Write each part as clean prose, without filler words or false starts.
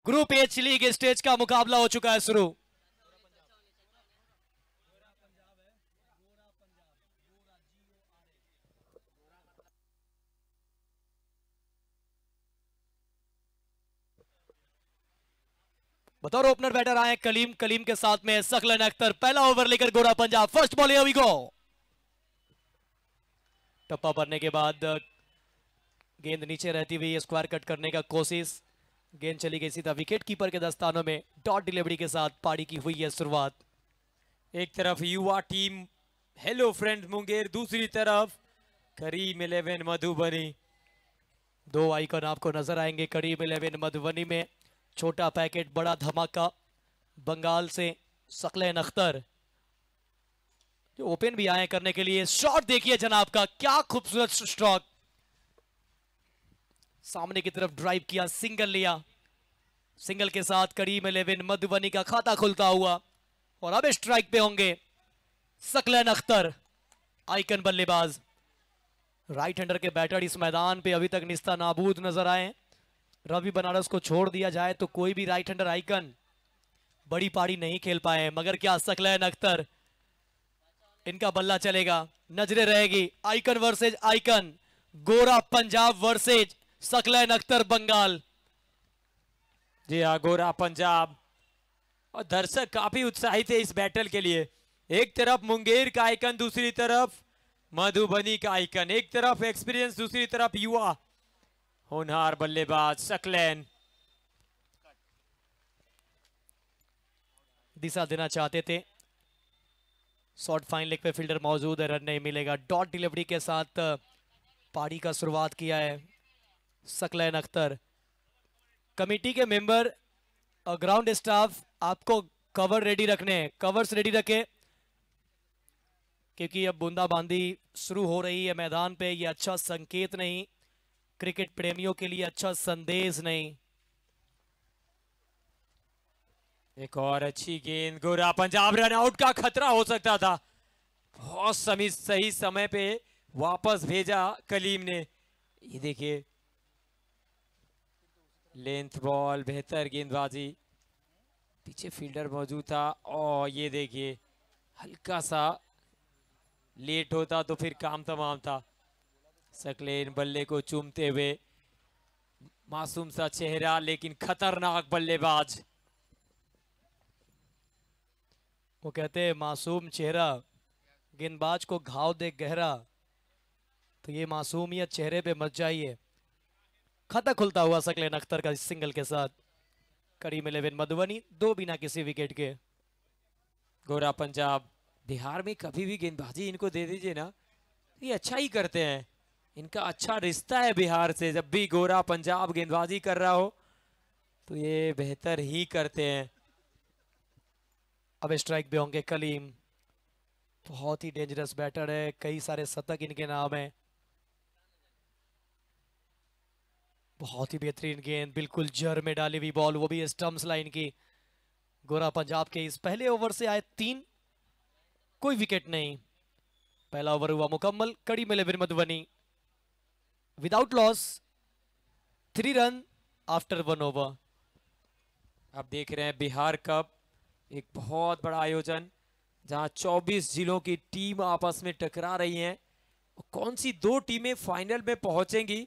Group H league stage का मुकाबला हो चुका है शुरू। बतौर ओपनर बैटर आए कलीम, कलीम के साथ में सकलन अख्तर। पहला ओवर लेकर गोरा Punjab. First ball here we go. टप्पा भरने के बाद गेंद नीचे रहती हुई स्क्वायर कट करने का कोशिश। गेंद चली गई सीधा विकेट कीपर के दस्तानों में। डॉट डिलीवरी के साथ पारी की हुई है शुरुआत। एक तरफ युवा टीम हेलो फ्रेंड मुंगेर, दूसरी तरफ करीम 11 मधुबनी। दो आइकन आपको नजर आएंगे करीम 11 मधुबनी में। छोटा पैकेट बड़ा धमाका। बंगाल से सकलन अख्तर जो ओपन भी आए करने के लिए। शॉट देखिए जनाब का, क्या खूबसूरत स्ट्रोक। सामने की तरफ ड्राइव किया, सिंगल लिया। सिंगल के साथ करीम 11 मधुबनी का खाता खुलता हुआ। और अब स्ट्राइक पे होंगे सकलन अख्तर, आइकन बल्लेबाज। राइट हैंडर के बैटर इस मैदान पे अभी तक निस्ता नाबूद नजर आए। रवि बनारस को छोड़ दिया जाए तो कोई भी राइट हैंडर आइकन बड़ी पारी नहीं खेल पाए, मगर क्या सकलन अख्तर, इनका बल्ला चलेगा। नजरें रहेगी आइकन वर्सेज आइकन, गोरा पंजाब वर्सेज सकलन अख्तर बंगाल। जी हाँ, गोरा पंजाब। और दर्शक काफी उत्साहित है इस बैटल के लिए। एक तरफ मुंगेर का आइकन, दूसरी तरफ मधुबनी का आइकन। एक तरफ एक्सपीरियंस, दूसरी तरफ युवा होनहार बल्लेबाज सकलन। दिशा देना चाहते थे, शॉर्ट फाइन लेग पे फील्डर मौजूद है, रन नहीं मिलेगा। डॉट डिलीवरी के साथ पारी का शुरुआत किया है सकलन अख्तर। कमेटी के मेंबर और ग्राउंड स्टाफ आपको कवर रेडी रखने हैं, कवर्स रेडी रखें, क्योंकि अब बूंदाबांदी शुरू हो रही है मैदान पे। ये अच्छा संकेत नहीं, क्रिकेट प्रेमियों के लिए अच्छा संदेश नहीं। एक और अच्छी गेंद, गोरा पंजाब, रन आउट का खतरा हो सकता था। बहुत सही समय पे वापस भेजा कलीम ने। ये देखिए लेंथ बॉल, बेहतर गेंदबाजी। पीछे फील्डर मौजूद था और ये देखिए हल्का सा लेट होता तो फिर काम तमाम था। सकलेन बल्ले को चूमते हुए, मासूम सा चेहरा लेकिन खतरनाक बल्लेबाज। वो कहते हैं मासूम चेहरा, गेंदबाज को घाव दे गहरा। तो ये मासूमियत चेहरे पे मच जाइए। खाता खुलता हुआ सकलेन अख्तर का सिंगल के साथ। करीम 11 मधुबनी, दो बिना किसी विकेट के। गोरा पंजाब, बिहार में कभी भी गेंदबाजी इनको दे दीजिए ना, ये अच्छा ही करते हैं। इनका अच्छा रिश्ता है बिहार से। जब भी गोरा पंजाब गेंदबाजी कर रहा हो तो ये बेहतर ही करते हैं। अब स्ट्राइक पे होंगे कलीम। बहुत ही डेंजरस बैटर है, कई सारे शतक इनके नाम है। बहुत ही बेहतरीन गेंद, बिल्कुल जर में डाली हुई बॉल, वो भी स्टंप्स लाइन की। गोरा पंजाब के इस पहले ओवर से आए 3, कोई विकेट नहीं। पहला ओवर हुआ मुकम्मल। करीम 11 Madhubani without loss, 3 run after 1 over. आप देख रहे हैं बिहार कप, एक बहुत बड़ा आयोजन जहां 24 जिलों की टीम आपस में टकरा रही हैं। कौन सी दो टीमें फाइनल में पहुंचेंगी,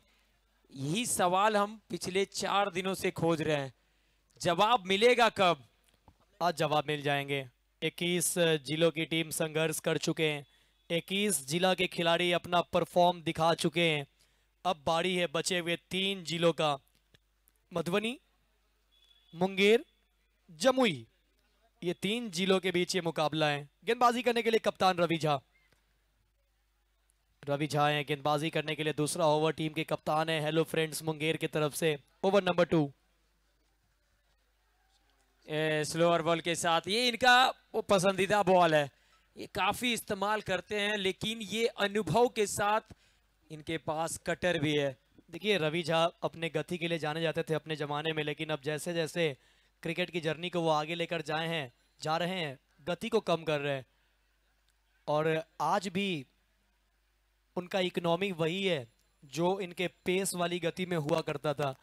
यही सवाल हम पिछले 4 दिनों से खोज रहे हैं। जवाब मिलेगा कब? आज जवाब मिल जाएंगे। 21 जिलों की टीम संघर्ष कर चुके हैं। 21 जिला के खिलाड़ी अपना परफॉर्म दिखा चुके हैं। अब बारी है बचे हुए 3 जिलों का। मधुबनी, मुंगेर, जमुई, ये 3 जिलों के बीच ये मुकाबला है। गेंदबाजी करने के लिए कप्तान रवि झा। रवि झा है गेंदबाजी करने के लिए। दूसरा ओवर टीम के कप्तान है हेलो फ्रेंड्स मुंगेर की तरफ से। ओवर नंबर 2 स्लोअर बॉल के साथ, ये इनका वो पसंदीदा बॉल है, ये काफी इस्तेमाल करते हैं, लेकिन ये अनुभव के साथ इनके पास कटर भी है। देखिए रवि झा अपने गति के लिए जाने जाते थे अपने जमाने में, लेकिन अब जैसे जैसे क्रिकेट की जर्नी को वो आगे लेकर जा रहे हैं, गति को कम कर रहे हैं। और आज भी उनका इकोनॉमी वही है जो इनके पेस वाली गति में हुआ करता था।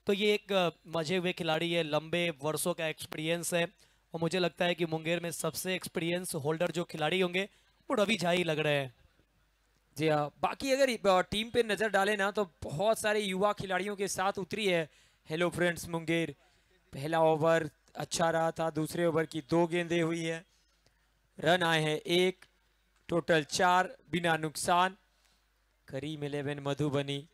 तो ये एक मजे हुए खिलाड़ी है, लंबे वर्षों का एक्सपीरियंस है, और मुझे लगता है कि मुंगेर में सबसे एक्सपीरियंस होल्डर जो खिलाड़ी होंगे वो रवि झा ही लग रहे हैं। जी हाँ, बाकी अगर टीम पे नजर डालें ना तो बहुत सारे युवा खिलाड़ियों के साथ उतरी है हेलो फ्रेंड्स मुंगेर। पहला ओवर अच्छा रहा था, दूसरे ओवर की 2 गेंदें हुई है, रन आए हैं 1, टोटल 4 बिना नुकसान। करीम 11 मधुबनी,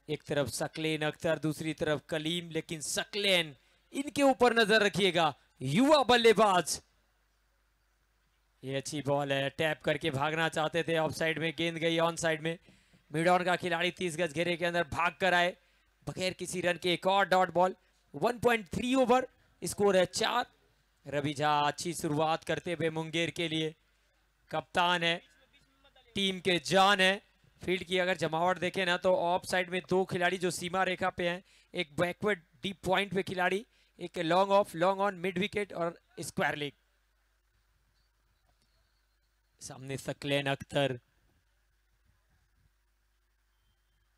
एक तरफ सकलेन अख्तर, दूसरी तरफ कलीम, लेकिन सकलेन इनके ऊपर नजर रखिएगा, युवा बल्लेबाज। ये अच्छी बॉल है, टैप करके भागना चाहते थे, ऑफ साइड में गेंद गई ऑन साइड में। मिड ऑन का खिलाड़ी 30 गज घेरे के अंदर भाग कर आए बगैर किसी रन के, एक और डॉट बॉल। 1.3 ओवर, स्कोर है 4। रवि झा अच्छी शुरुआत करते हुए मुंगेर के लिए, कप्तान है, टीम के जान है। फील्ड की अगर जमावट देखें ना तो ऑफ साइड में 2 खिलाड़ी जो सीमा रेखा पे हैं, एक बैकवर्ड डीप पॉइंट पे खिलाड़ी, एक long off, long on, mid wicket और स्क्वायर लेग। सामने सकलेन अख्तर,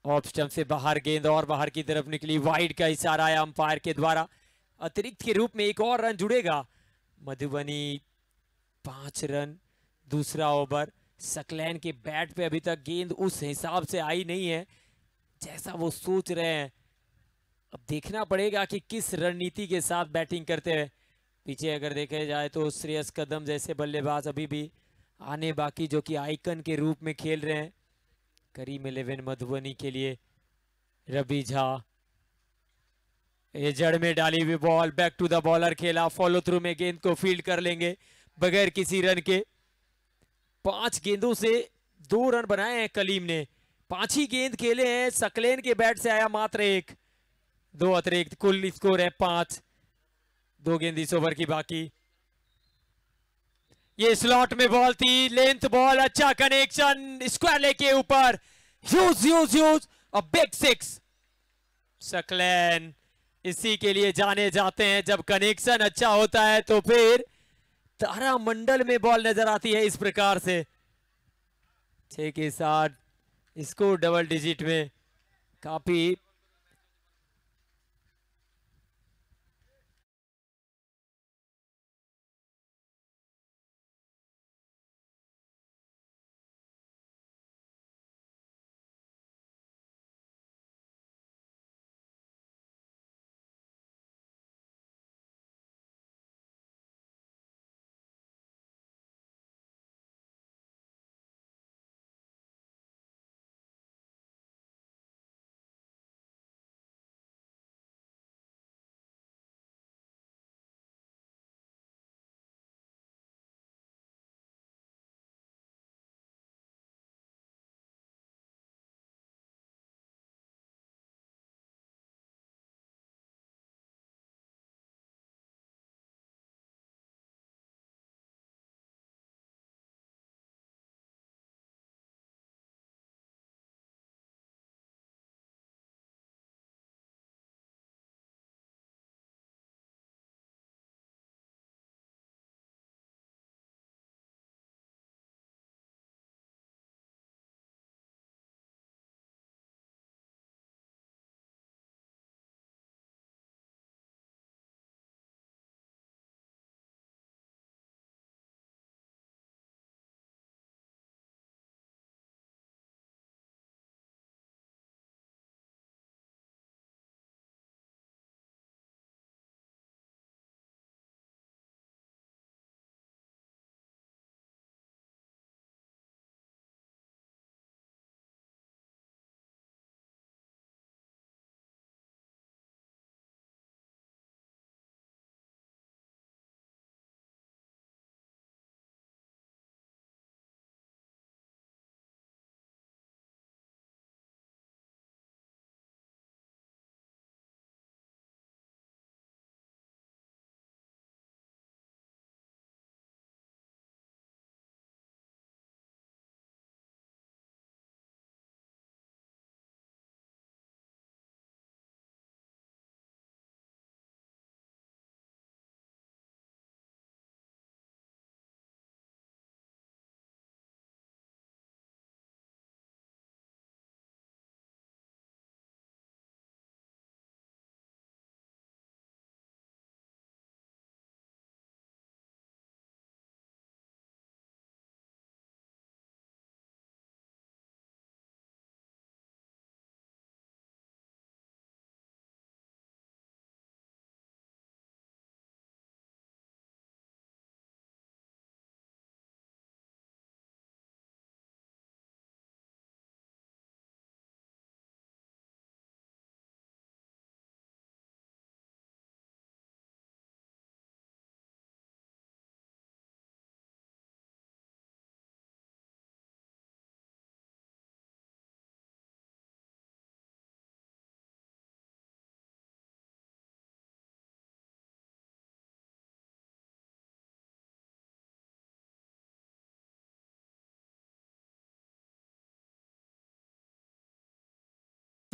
ऑफ स्टंप से बाहर गेंद और बाहर की तरफ निकली, वाइड का इशारा है अंपायर के द्वारा, अतिरिक्त के रूप में एक और रन जुड़ेगा। मधुबनी 5 रन, दूसरा ओवर। सकलैन के बैट पे अभी तक गेंद उस हिसाब से आई नहीं है जैसा वो सोच रहे हैं। अब देखना पड़ेगा कि किस रणनीति के साथ बैटिंग करते हैं। पीछे अगर देखे जाए तो श्रेयस कदम जैसे बल्लेबाज अभी भी आने बाकी, जो कि आइकन के रूप में खेल रहे हैं करीम 11 मधुबनी के लिए। रवि झा, ये जड़ में डाली हुई ball, back to the bowler खेला, फॉलो थ्रू में गेंद को फील्ड कर लेंगे बगैर किसी रन के। 5 गेंदों से 2 रन बनाए हैं कलीम ने, 5 ही गेंद खेले हैं, सकलेन के बैट से आया मात्र 1, 2 अतिरिक्त, कुल स्कोर है 5। 2 गेंद इस ओवर की बाकी। ये स्लॉट में बॉल थी, लेंथ बॉल, अच्छा कनेक्शन स्क्वायर लेग के ऊपर, huge huge huge, a big 6। Saqlain इसी के लिए जाने जाते हैं, जब कनेक्शन अच्छा होता है तो फिर तारामंडल में बॉल नजर आती है इस प्रकार से। 6 के साथ स्कोर डबल डिजिट में, काफी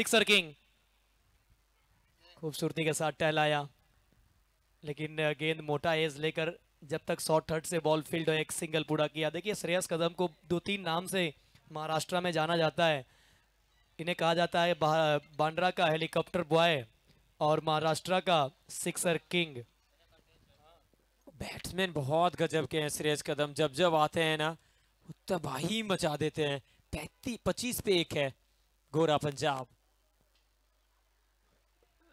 सिक्सर किंग खूबसूरती के साथ टहलाया, लेकिन गेंद मोटा एज लेकर जब तक शॉर्ट थर्ड से बॉल फील्ड हो एक सिंगल पूरा किया। देखिए श्रेयस कदम को 2-3 नाम से महाराष्ट्र में जाना जाता है। इन्हें कहा जाता है बांद्रा का हेलीकॉप्टर बॉय और महाराष्ट्र का सिक्सर किंग। बैट्समैन बहुत गजब के हैं श्रेयस कदम, जब जब आते हैं ना तबाही मचा देते हैं। 25 पे 1 है गोरा पंजाब।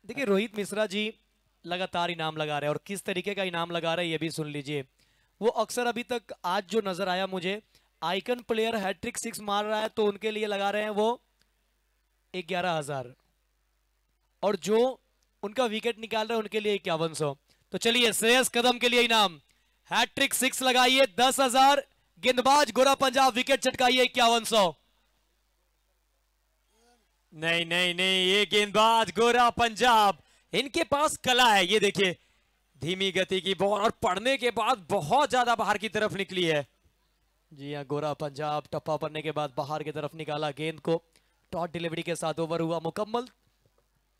देखिए रोहित मिश्रा जी लगातार इनाम लगा रहे हैं, और किस तरीके का इनाम लगा रहे हैं ये भी सुन लीजिए। वो अक्सर अभी तक आज जो नजर आया मुझे, आइकन प्लेयर हैट्रिक 6 मार रहा है तो उनके लिए लगा रहे हैं वो 11,000, और जो उनका विकेट निकाल रहे हैं उनके लिए 5100। तो चलिए श्रेयस कदम के लिए इनाम, हैट्रिक 6 लगाइए 10,000, गेंदबाज गोरा पंजाब विकेट चटकाइए 5100। नहीं नहीं नहीं, ये गेंदबाज गोरा पंजाब, इनके पास कला है। ये देखिए धीमी गति की बॉल और पड़ने के बाद बहुत ज्यादा बाहर की तरफ निकली है। जी हाँ, गोरा पंजाब टप्पा पड़ने के बाद बाहर की तरफ निकाला गेंद को। टॉट डिलीवरी के साथ ओवर हुआ मुकम्मल।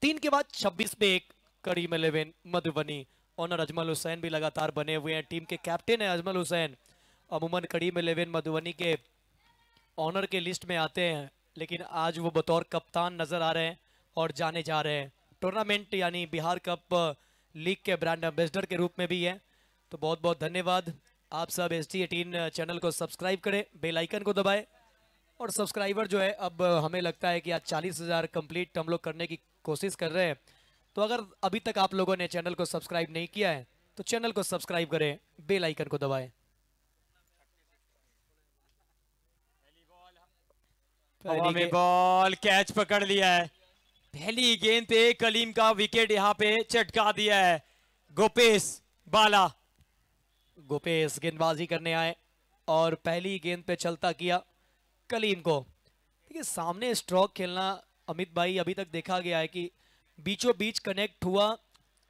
3 के बाद 26 पे 1 करीम 11 मधुबनी। ऑनर अजमल हुसैन भी लगातार बने हुए हैं, टीम के कैप्टन है अजमल हुसैन। अमूमन करीम 11 मधुबनी के ऑनर के लिस्ट में आते हैं, लेकिन आज वो बतौर कप्तान नजर आ रहे हैं और जाने जा रहे हैं। टूर्नामेंट यानी बिहार कप लीग के ब्रांड एम्बेसडर के रूप में भी है। तो बहुत बहुत धन्यवाद। आप सब ST18 चैनल को सब्सक्राइब करें, बेल आइकन को दबाएं, और सब्सक्राइबर जो है अब हमें लगता है कि आज 40,000 कंप्लीट हम लोग करने की कोशिश कर रहे हैं। तो अगर अभी तक आप लोगों ने चैनल को सब्सक्राइब नहीं किया है तो चैनल को सब्सक्राइब करें, बेल आइकन को दबाएं। हवा में बॉल कैच पकड़ लिया है। पहली गेंद पे कलीम का विकेट यहाँ पे चटका दिया है गोपेश बाला। गोपेश गेंदबाजी करने आए और पहली गेंद पे चलता किया कलीम को। देखिए सामने स्ट्रोक खेलना अमित भाई अभी तक देखा गया है कि बीचों बीच कनेक्ट हुआ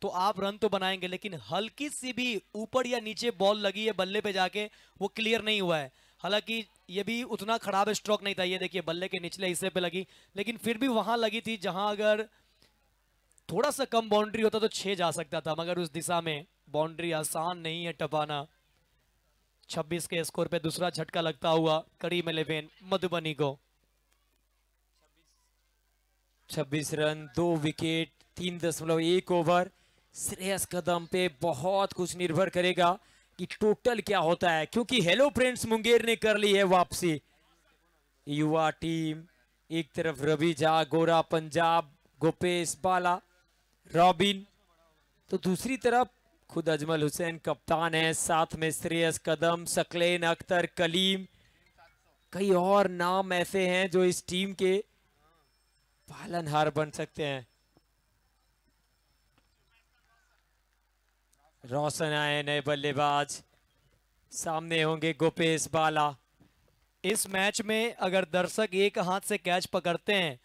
तो आप रन तो बनाएंगे, लेकिन हल्की सी भी ऊपर या नीचे बॉल लगी है बल्ले पे जाके वो क्लियर नहीं हुआ है। हालांकि ये भी उतना खराब स्ट्रोक नहीं था, ये देखिए बल्ले के निचले हिस्से पे लगी, लेकिन फिर भी वहां लगी थी जहां अगर थोड़ा सा कम बाउंड्री होता तो 6 जा सकता था, मगर उस दिशा में बाउंड्री आसान नहीं है टपाना। 26 के स्कोर पे दूसरा झटका लगता हुआ करीम 11 मधुबनी को। 26 रन 2 विकेट 3.1 ओवर। श्रेयस कदम पे बहुत कुछ निर्भर करेगा कि टोटल क्या होता है, क्योंकि हेलो फ्रेंड्स मुंगेर ने कर ली है वापसी। युवा टीम एक तरफ रवि झा, गोरा पंजाब, गोपेश बाला, रॉबिन, तो दूसरी तरफ खुद अजमल हुसैन कप्तान है, साथ में श्रेयस कदम, सकलेन अख्तर, कलीम, कई और नाम ऐसे हैं जो इस टीम के पालनहार बन सकते हैं। रोशन आए नए बल्लेबाज, सामने होंगे गोपेश बाला। इस मैच में अगर दर्शक एक हाथ से कैच पकड़ते हैं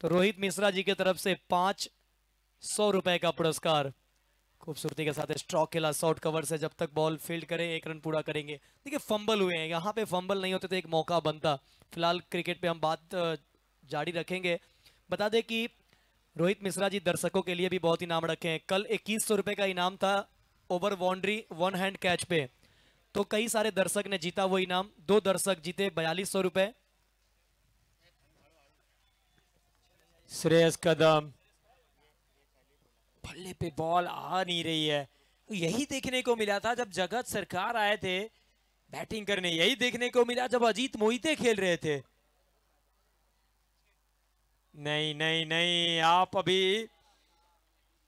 तो रोहित मिश्रा जी की तरफ से 500 रुपए का पुरस्कार। खूबसूरती के साथ स्ट्रोक खेला शॉर्ट कवर से, जब तक बॉल फील्ड करें 1 रन पूरा करेंगे। देखिए फंबल हुए हैं, यहाँ पे फंबल नहीं होते तो एक मौका बनता। फिलहाल क्रिकेट पे हम बात जारी रखेंगे। बता दें कि रोहित मिश्रा जी दर्शकों के लिए भी बहुत इनाम रखे हैं। कल 2100 रुपए का इनाम था ओवर बाउंड्री 1 हैंड कैच पे, तो कई सारे दर्शक ने जीता वो इनाम। 2 दर्शक जीते 4200 रुपए। श्रेयस कदम, बल्ले पे बॉल आ नहीं रही है। तो यही देखने को मिला था जब जगत सरकार आए थे बैटिंग करने, यही देखने को मिला जब अजीत मोहिते खेल रहे थे। नहीं नहीं नहीं, आप अभी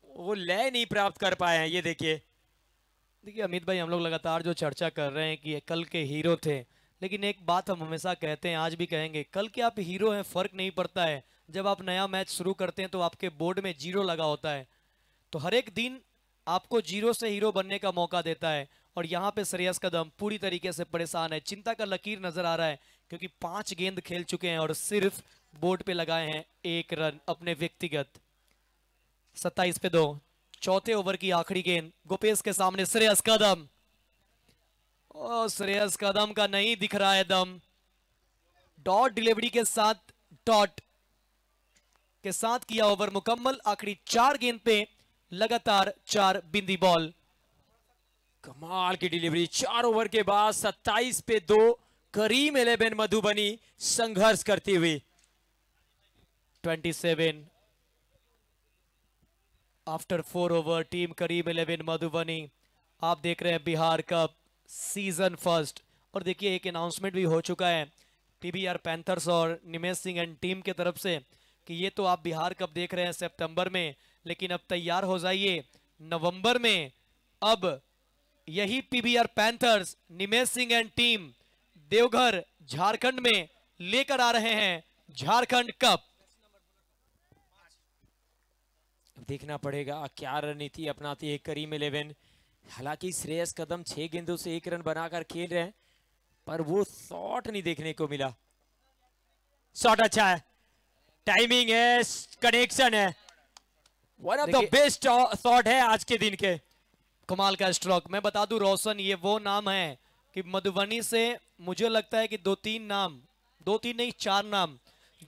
वो लय नहीं प्राप्त कर पाए हैं। ये देखिए अमित भाई, हम लोग लगातार जो चर्चा कर रहे हैं कि ये कल के हीरो थे, लेकिन एक बात हम हमेशा कहते हैं, आज भी कहेंगे, कल के आप हीरो हैं फर्क नहीं पड़ता है। जब आप नया मैच शुरू करते हैं तो आपके बोर्ड में 0 लगा होता है, तो हर एक दिन आपको 0 से हीरो बनने का मौका देता है। और यहाँ पे श्रेयस कदम पूरी तरीके से परेशान है, चिंता का लकीर नजर आ रहा है, क्योंकि 5 गेंद खेल चुके हैं और सिर्फ बोर्ड पे लगाए हैं 1 रन अपने व्यक्तिगत। 27 पे 2, चौथे ओवर की आखिरी गेंद गोपेश के सामने श्रेयस कदम। और श्रेयस कदम का नहीं दिख रहा है दम। डॉट डिलीवरी के साथ डॉट। के साथ किया ओवर मुकम्मल। आखिरी 4 गेंद पे लगातार 4 बिंदी बॉल। कमाल की डिलीवरी। 4 ओवर के बाद 27 पे 2 करीम 11 मधुबनी संघर्ष करती हुई। 27 आफ्टर 4 ओवर टीम करीम 11 मधुबनी। आप देख रहे हैं बिहार कप सीजन फर्स्ट। और देखिए एक अनाउंसमेंट भी हो चुका है पीबीआर पैंथर्स और निमेश सिंह एंड टीम के तरफ से कि ये तो आप बिहार कप देख रहे हैं सितंबर में, लेकिन अब तैयार हो जाइए नवंबर में। अब यही PBR panthers Nimesh Singh and team Deoghar Jharkhand में लेकर आ रहे हैं झारखंड कप। देखना पड़ेगा क्या रणनीति अपनाती है करीम 11। हालांकि श्रेयस कदम 6 गेंदों से 1 रन बनाकर खेल रहे हैं, पर वो शॉट नहीं देखने को मिला। शॉट अच्छा है, टाइमिंग है, कनेक्शन है, one of the best shot है आज के दिन के। कमाल का स्ट्रोक। मैं बता दूं रोशन, ये वो नाम है कि मधुबनी से मुझे लगता है कि 2-3 नाम, 2-3 नहीं 4 नाम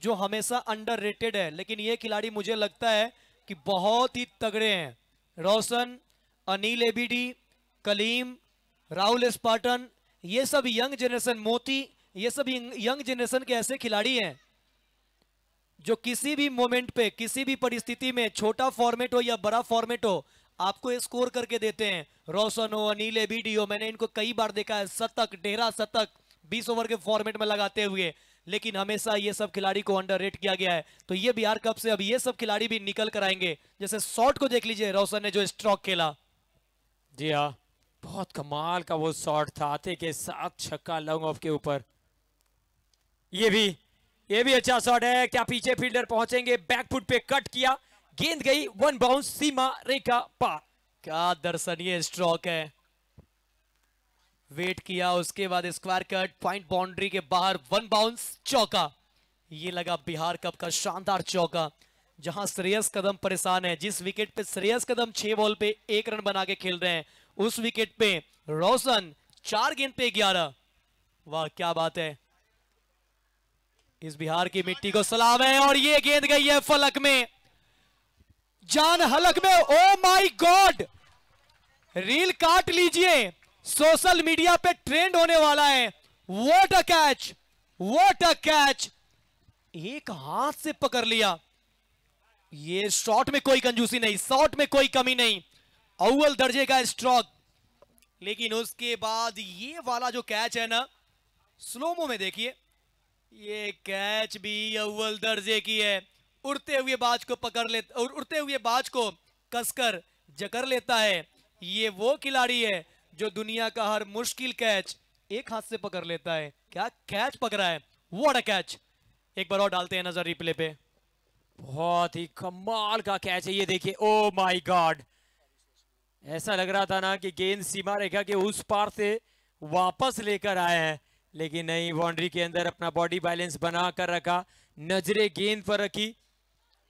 जो हमेशा अंडररेटेड है, लेकिन ये खिलाड़ी मुझे लगता है कि बहुत ही तगड़े हैं। रोशन, अनिल एबीडी, कलीम, राहुल स्पार्टन, ये सब यंग जनरेशन, मोती, ये सब यंग जनरेशन के ऐसे खिलाड़ी हैं जो किसी भी मोमेंट पे, किसी भी परिस्थिति में, छोटा फॉर्मेट हो या बड़ा फॉर्मेट हो, आपको स्कोर करके देते हैं। रोशन हो, अनिल एबीडी हो, मैंने इनको कई बार देखा है शतक, डेरा शतक 20 ओवर के फॉर्मेट में लगाते हुए, लेकिन हमेशा ये सब खिलाड़ी को अंडररेट किया गया है। तो ये बिहार कप से अब ये सब खिलाड़ी भी निकल कर आएंगे। जैसे शॉट को देख लीजिए, रोशन ने जो स्ट्रोक खेला। जी हाँ, बहुत कमाल का वो शॉट था, आते के साथ छक्का लॉन्ग ऑफ के ऊपर। ये भी अच्छा शॉट है। क्या पीछे फील्डर पहुंचेंगे? बैकफुट पे कट किया, गेंद गई 1 बाउंस सीमा रेखा पार। क्या दर्शनीय स्ट्रोक है। वेट किया, उसके बाद स्क्वायर कट, पॉइंट बाउंड्री के बाहर 1 बाउंस चौका। ये लगा बिहार कप का शानदार चौका, जहां श्रेयस कदम परेशान है। जिस विकेट पे श्रेयस कदम 6 बॉल पे 1 रन बना के खेल रहे हैं, उस विकेट पे रोशन 4 गेंद पे 11। वाह क्या बात है। इस बिहार की मिट्टी को सलाम है। और ये गेंद गई है फलक में, जान हलक में। ओ माय गॉड, रील काट लीजिए, सोशल मीडिया पे ट्रेंड होने वाला है। What a catch, what a catch. एक हाथ से पकड़ लिया। ये शॉट में कोई कंजूसी नहीं, शॉट में कोई कमी नहीं, अव्वल दर्जे का स्ट्रोक। लेकिन उसके बाद ये वाला जो कैच है ना, स्लोमो में देखिए, ये कैच भी अव्वल दर्जे की है। उड़ते हुए बाज को पकड़ ले और उड़ते हुए बाज को कसकर जकड़ लेता है। ये वो खिलाड़ी है जो दुनिया का हर मुश्किल कैच एक हाथ से पकड़ लेता है। क्या कैच पकड़ा है, व्हाट अ कैच। एक बार और डालते हैं नजर रिप्ले पे। बहुत ही कमाल का कैच है ये देखिए। ओ माय गॉड, ऐसा लग रहा था ना कि गेंद सीमा रेखा के उस पार से वापस लेकर आए हैं, लेकिन नहीं, बाउंड्री के अंदर अपना बॉडी बैलेंस बना कर रखा, नजरें गेंद पर रखी।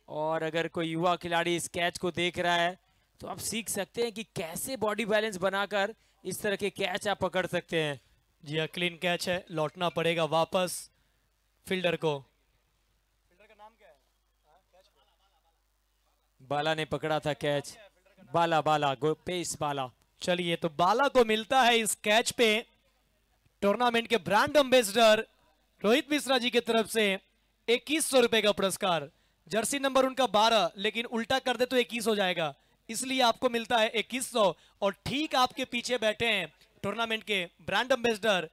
और अगर कोई युवा खिलाड़ी इस कैच को देख रहा है तो आप सीख सकते हैं कि कैसे बॉडी बैलेंस बनाकर इस तरह के कैच आप पकड़ सकते हैं। जी हाँ, क्लीन कैच है, लौटना पड़ेगा वापस फील्डर को। फील्डर का नाम क्या है? बाला ने पकड़ा था कैच, बाला पेस बाला। चलिए, तो बाला को मिलता है इस कैच पे टूर्नामेंट के ब्रांड एम्बेसडर रोहित मिश्रा जी की तरफ से 2100 रुपए का पुरस्कार। जर्सी नंबर उनका 12, लेकिन उल्टा कर दे तो 21 हो जाएगा, इसलिए आपको मिलता है 2100। और ठीक आपके पीछे बैठे हैं टूर्नामेंट के ब्रांड एम्बेसडर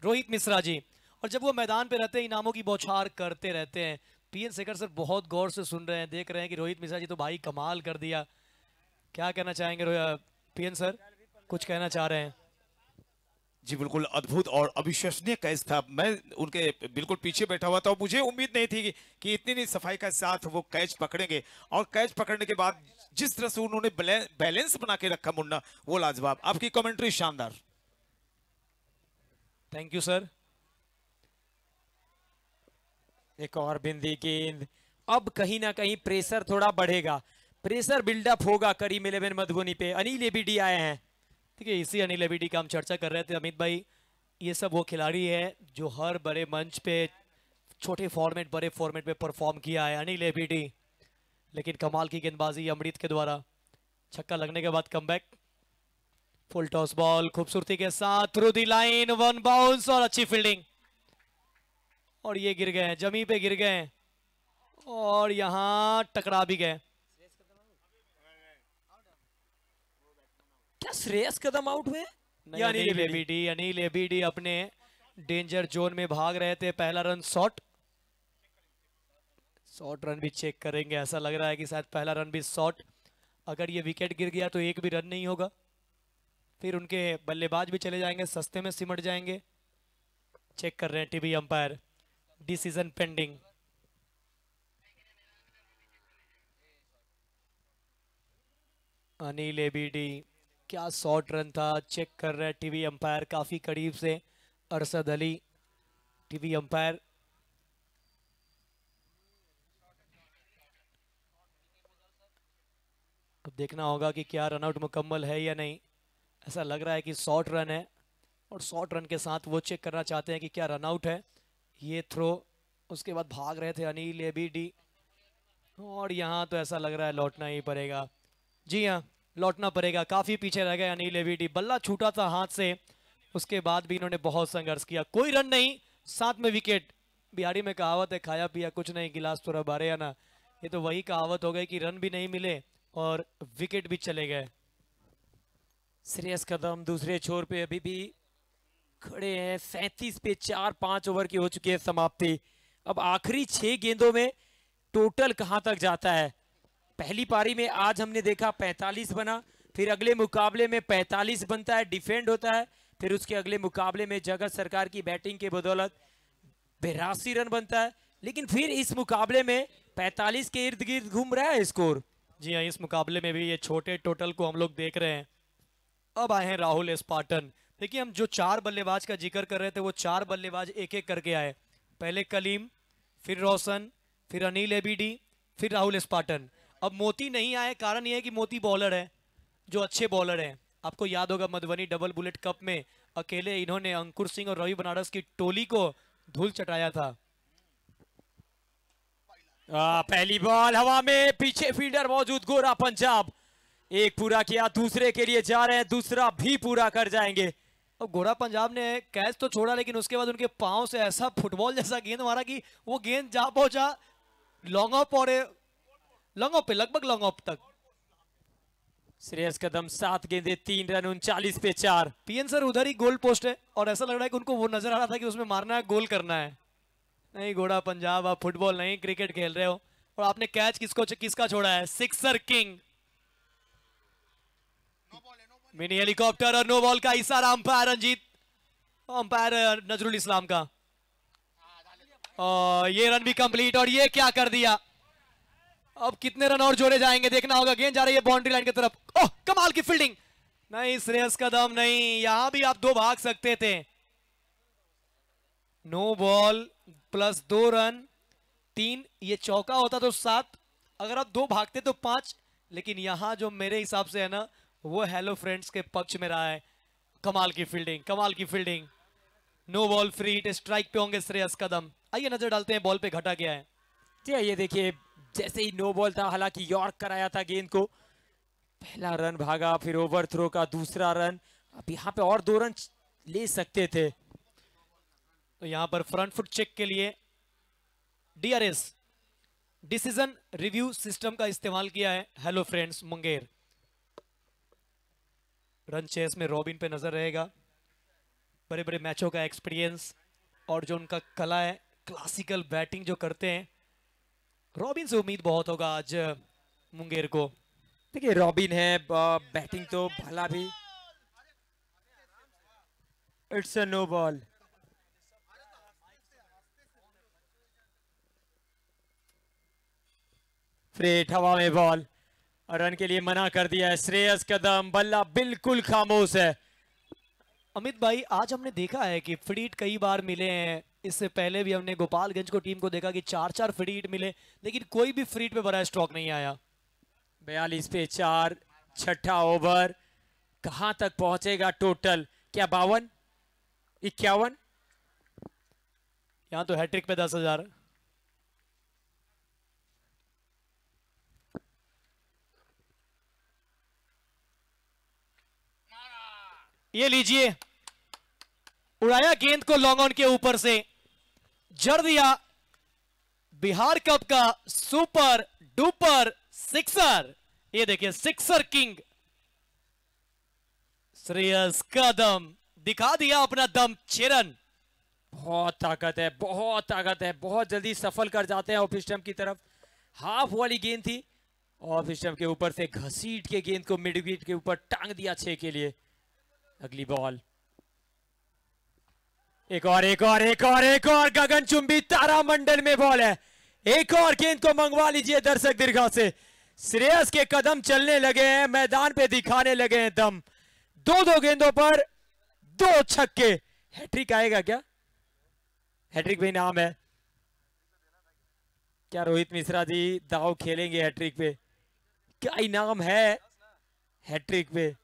रोहित मिश्रा जी। और जब वो मैदान पे रहते हैं, इनामों की बौछार करते रहते हैं। पीएन शेखर सर बहुत गौर से सुन रहे हैं, देख रहे हैं कि रोहित मिश्रा जी तो भाई कमाल कर दिया। क्या कहना चाहेंगे पीएन सर, कुछ कहना चाह रहे हैं? जी बिल्कुल अद्भुत और अविश्वसनीय कैच था। मैं उनके बिल्कुल पीछे बैठा हुआ था, मुझे उम्मीद नहीं थी कि इतनी सफाई के साथ वो कैच पकड़ेंगे। और कैच पकड़ने के बाद जिस तरह से उन्होंने बैलेंस बना के रखा मुन्ना, वो लाजवाब। आपकी कमेंट्री शानदार। Thank you sir. एक और बिंदी गेंद। अब कहीं ना कहीं प्रेशर थोड़ा बढ़ेगा, प्रेशर बिल्डअप होगा करीम 11 मधुबनी पे। अनिल एबीडी आए हैं। ठीक है, इसी अनिल एबीडी का हम चर्चा कर रहे थे अमित भाई। ये सब वो खिलाड़ी है जो हर बड़े मंच पे, छोटे फॉर्मेट, बड़े फॉर्मेट पे परफॉर्म किया है। अनिल एबीडी लेकिन कमाल की गेंदबाजी अमृत के द्वारा। छक्का लगने के बाद कमबैक। फुल टॉस बॉल खूबसूरती के साथ through the line, one bounce और अच्छी फील्डिंग। और ये गिर गए, जमीन पे गिर गए और यहां टकरा भी गए। क्या श्रेयस कदम आउट हुए? नहीं, अनिल एबीडी अपने डेंजर जोन में भाग रहे थे। पहला रन शॉट रन भी चेक करेंगे। ऐसा लग रहा है कि शायद पहला रन भी शॉट। अगर ये विकेट गिर गया तो एक भी रन नहीं होगा, फिर उनके बल्लेबाज भी चले जाएंगे, सस्ते में सिमट जाएंगे। चेक कर रहे हैं TV umpire, decision pending. Anil ABD, क्या शॉर्ट रन था। चेक कर रहे हैं टीवी अंपायर काफी करीब से। Arshad Ali TV umpire. अब देखना होगा कि क्या रनआउट मुकम्मल है या नहीं। ऐसा लग रहा है कि शॉर्ट रन है और शॉर्ट रन के साथ वो चेक करना चाहते हैं कि क्या रनआउट है। ये थ्रो, उसके बाद भाग रहे थे अनिल एबीडी और यहाँ तो ऐसा लग रहा है लौटना ही पड़ेगा। जी हाँ, लौटना पड़ेगा। काफी पीछे रह गए अनिल एबीडी। बल्ला छूटा था हाथ से, उसके बाद भी इन्होंने बहुत संघर्ष किया। कोई रन नहीं, साथ में विकेट। बिहारी में कहावत है, खाया पिया कुछ नहीं, गिलास थोड़ा बारे या ना। ये तो वही कहावत हो गई कि रन भी नहीं मिले और विकेट भी चले गए। श्रेयस कदम दूसरे छोर पे अभी भी खड़े हैं। 37 पे 4-5 ओवर की हो चुकी है समाप्ति। अब आखिरी 6 गेंदों में टोटल कहां तक जाता है? पहली पारी में आज हमने देखा 45 बना, फिर अगले मुकाबले में 45 बनता है, डिफेंड होता है, फिर उसके अगले मुकाबले में जगत सरकार की बैटिंग के बदौलत 82 रन बनता है, लेकिन फिर इस मुकाबले में 45 के इर्द गिर्द घूम रहा है स्कोर। जी हाँ, इस मुकाबले में भी ये छोटे टोटल को हम लोग देख रहे हैं। अब आए हैं राहुल स्पार्टन। देखिए, हम जो 4 बल्लेबाज का जिक्र कर रहे थे वो 4 बल्लेबाज एक एक करके आए। पहले कलीम, फिर रोशन, फिर अनिल एबीडी, फिर राहुल स्पार्टन। अब मोती नहीं आए, कारण यह है कि मोती बॉलर है, जो अच्छे बॉलर हैं। आपको याद होगा मधुबनी डबल बुलेट कप में अकेले इन्होंने अंकुर सिंह और रवि बनारस की टोली को धूल चटाया था। पहली बॉल हवा में, पीछे फील्डर मौजूद गोरा पंजाब। एक पूरा किया, दूसरे के लिए जा रहे हैं, दूसरा भी पूरा कर जाएंगे। अब गोरा पंजाब ने कैच तो छोड़ा, लेकिन उसके बाद उनके पांव से ऐसा फुटबॉल जैसा गेंद मारा कि वो गेंद जा पहुंचा लॉन्ग ऑफ और लॉन्ग ऑफ पे, लगभग लॉन्ग ऑफ तक। श्रेयस कदम 7 गेंदे 3 रन 39 पे 4। पीएन सर उधर ही गोल पोस्ट है और ऐसा लग रहा है कि उनको वो नजर आ रहा था कि उसमें मारना है, गोल करना है। नहीं गोरा पंजाब, आप फुटबॉल नहीं क्रिकेट खेल रहे हो। और आपने कैच किसका छोड़ा है? Sixer king. मिनी हेलीकॉप्टर और नो बॉल का इशारा अंपायर रंजीत, अंपायर नजरुल इस्लाम का। और ये रन भी कंप्लीट। और ये क्या कर दिया। अब कितने रन और जोड़े जाएंगे देखना होगा। गेंद जा रही है बाउंड्री लाइन की तरफ। ओह, कमाल की फील्डिंग। नहीं श्रेयस कदम नहीं, यहां भी आप 2 भाग सकते थे। नो बॉल प्लस 2 रन 3, ये चौका होता तो 7, अगर आप 2 भागते तो 5। लेकिन यहां जो मेरे हिसाब से है ना, वो हेलो फ्रेंड्स के पक्ष में रहा है। कमाल की फील्डिंग, कमाल की fielding. No ball free hit, strike पे होंगे श्रेयस कदम। आइए नजर डालते हैं बॉल पे घटा क्या है। जी ये देखिए, जैसे ही नो बॉल था, हालांकि यॉर्क कराया था गेंद को, पहला रन भागा, फिर ओवर थ्रो का दूसरा रन। अब यहाँ पे और 2 रन ले सकते थे। तो यहाँ पर फ्रंट फुट चेक के लिए डीआरएस डिसीजन रिव्यू सिस्टम का इस्तेमाल किया है hello friends Munger. Run chase में रॉबिन पे नजर रहेगा। बड़े बड़े मैचों का एक्सपीरियंस और जो उनका कला है, क्लासिकल बैटिंग जो करते हैं, रॉबिन से उम्मीद बहुत होगा आज मुंगेर को। देखिए रॉबिन है, बैटिंग तो भला भी। It's a no ball. फ्रेट हवा में बॉल, रन के लिए मना कर दिया है श्रेयस कदम। बल्ला बिल्कुल खामोश है। अमित भाई, आज हमने देखा है कि फ्री हिट कई बार मिले हैं। इससे पहले भी हमने गोपालगंज को टीम को देखा कि 4-4 फ्री हिट मिले, लेकिन कोई भी फ्री हिट पे बड़ा स्ट्रोक नहीं आया। 42 पे 4, छठा ओवर। कहां तक पहुंचेगा टोटल? क्या 52, 51? यहां तो हैट्रिक पे 10,000। ये लीजिए, उड़ाया गेंद को लॉन्ग ऑन के ऊपर से, जड़ दिया बिहार कप का सुपर डुपर सिक्सर। ये देखिए सिक्सर किंग श्रेयस कदम दिखा दिया अपना दम। 6 रन। बहुत ताकत है, बहुत ताकत है, बहुत जल्दी सफल कर जाते हैं ऑफ स्टंप की तरफ। हाफ वाली गेंद थी, ऑफ स्टंप के ऊपर से घसीट के गेंद को मिड विकेट के ऊपर टांग दिया 6 के लिए। अगली बॉल, एक और एक और एक और एक और गगनचुंबी तारामंडल में बॉल है। एक और गेंद को मंगवा लीजिए दर्शक दीर्घा से। श्रेयस के कदम चलने लगे हैं, मैदान पे दिखाने लगे हैं दम। 2 गेंदों पर 2 छक्के। हैट्रिक आएगा क्या? हैट्रिक भी नाम है क्या? रोहित मिश्रा जी दाव खेलेंगे हैट्रिक पे? क्या इनाम है हैट्रिक पे?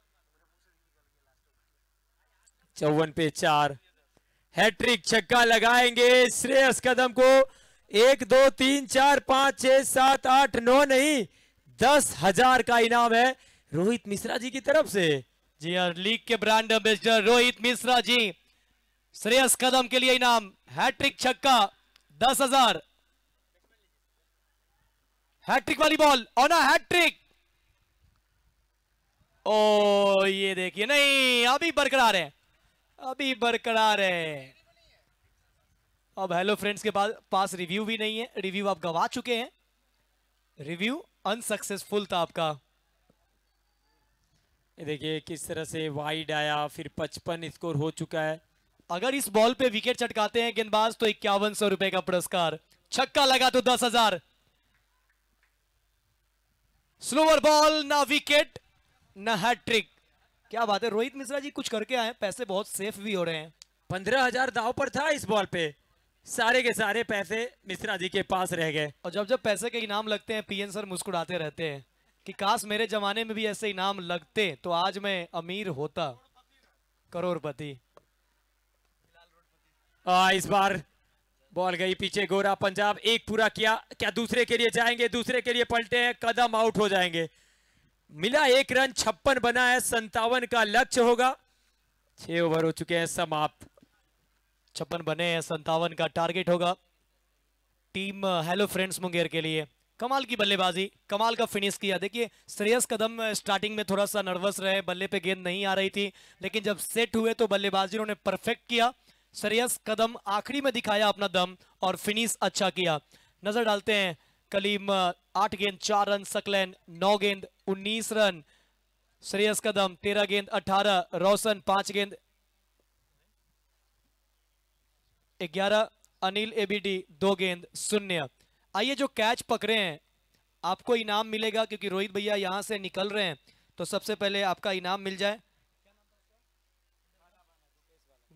54 पे 4। हैट्रिक छक्का लगाएंगे श्रेयस कदम को। 1 2 3 4 5 6 7 8 9 नहीं, 10,000 का इनाम है रोहित मिश्रा जी की तरफ से। जी हाँ, लीग के ब्रांड एम्बेसडर रोहित मिश्रा जी, श्रेयस कदम के लिए इनाम हैट्रिक छक्का 10,000। हैट्रिक वाली बॉल और ना हैट्रिक। ओ ये देखिए, नहीं अभी बरकरार है, अभी बरकरार है। अब हेलो फ्रेंड्स के पास रिव्यू भी नहीं है, रिव्यू आप गवा चुके हैं, रिव्यू अनसक्सेसफुल था आपका। ये देखिए किस तरह से वाइड आया, फिर 55 स्कोर हो चुका है। अगर इस बॉल पे विकेट चटकाते हैं गेंदबाज तो 5100 रुपए का पुरस्कार, छक्का लगा तो 10,000। स्लोअर बॉल, ना विकेट ना हैट्रिक। क्या बात है, रोहित मिश्रा जी कुछ करके आए, पैसे बहुत सेफ भी हो रहे हैं। 15,000 दाव पर था इस बॉल पे, सारे के सारे पैसे मिश्रा जी के पास रह गए। और जब जब पैसे के इनाम लगते हैं पीएन सर मुस्कुराते रहते हैं कि काश मेरे जमाने में भी ऐसे इनाम लगते तो आज मैं अमीर होता, करोड़पति। इस बार बॉल गई पीछे, गोरा पंजाब एक पूरा किया, क्या दूसरे के लिए जाएंगे? दूसरे के लिए पलटे हैं, कदम आउट हो जाएंगे। मिला 1 रन, 56 बना है, 57 का लक्ष्य होगा। 6 ओवर हो चुके हैं समाप्त। 56 बने हैं, 57 का टारगेट होगा टीम हेलो फ्रेंड्स मुंगेर के लिए। कमाल की बल्लेबाजी, कमाल का फिनिश किया। देखिए श्रेयस कदम स्टार्टिंग में थोड़ा सा नर्वस रहे, बल्ले पे गेंद नहीं आ रही थी, लेकिन जब सेट हुए तो बल्लेबाजी उन्होंने परफेक्ट किया। श्रेयस कदम आखिरी में दिखाया अपना दम और फिनिश अच्छा किया। नजर डालते हैं कलीम 8 गेंद 4 रन, सकलैन 9 गेंद 19 रन, श्रेयस कदम 13 गेंद 18, रोशन 5 गेंद 11, अनिल एबीडी 2 गेंद 0। आइए जो कैच पकड़े हैं आपको इनाम मिलेगा, क्योंकि रोहित भैया यहां से निकल रहे हैं तो सबसे पहले आपका इनाम मिल जाए।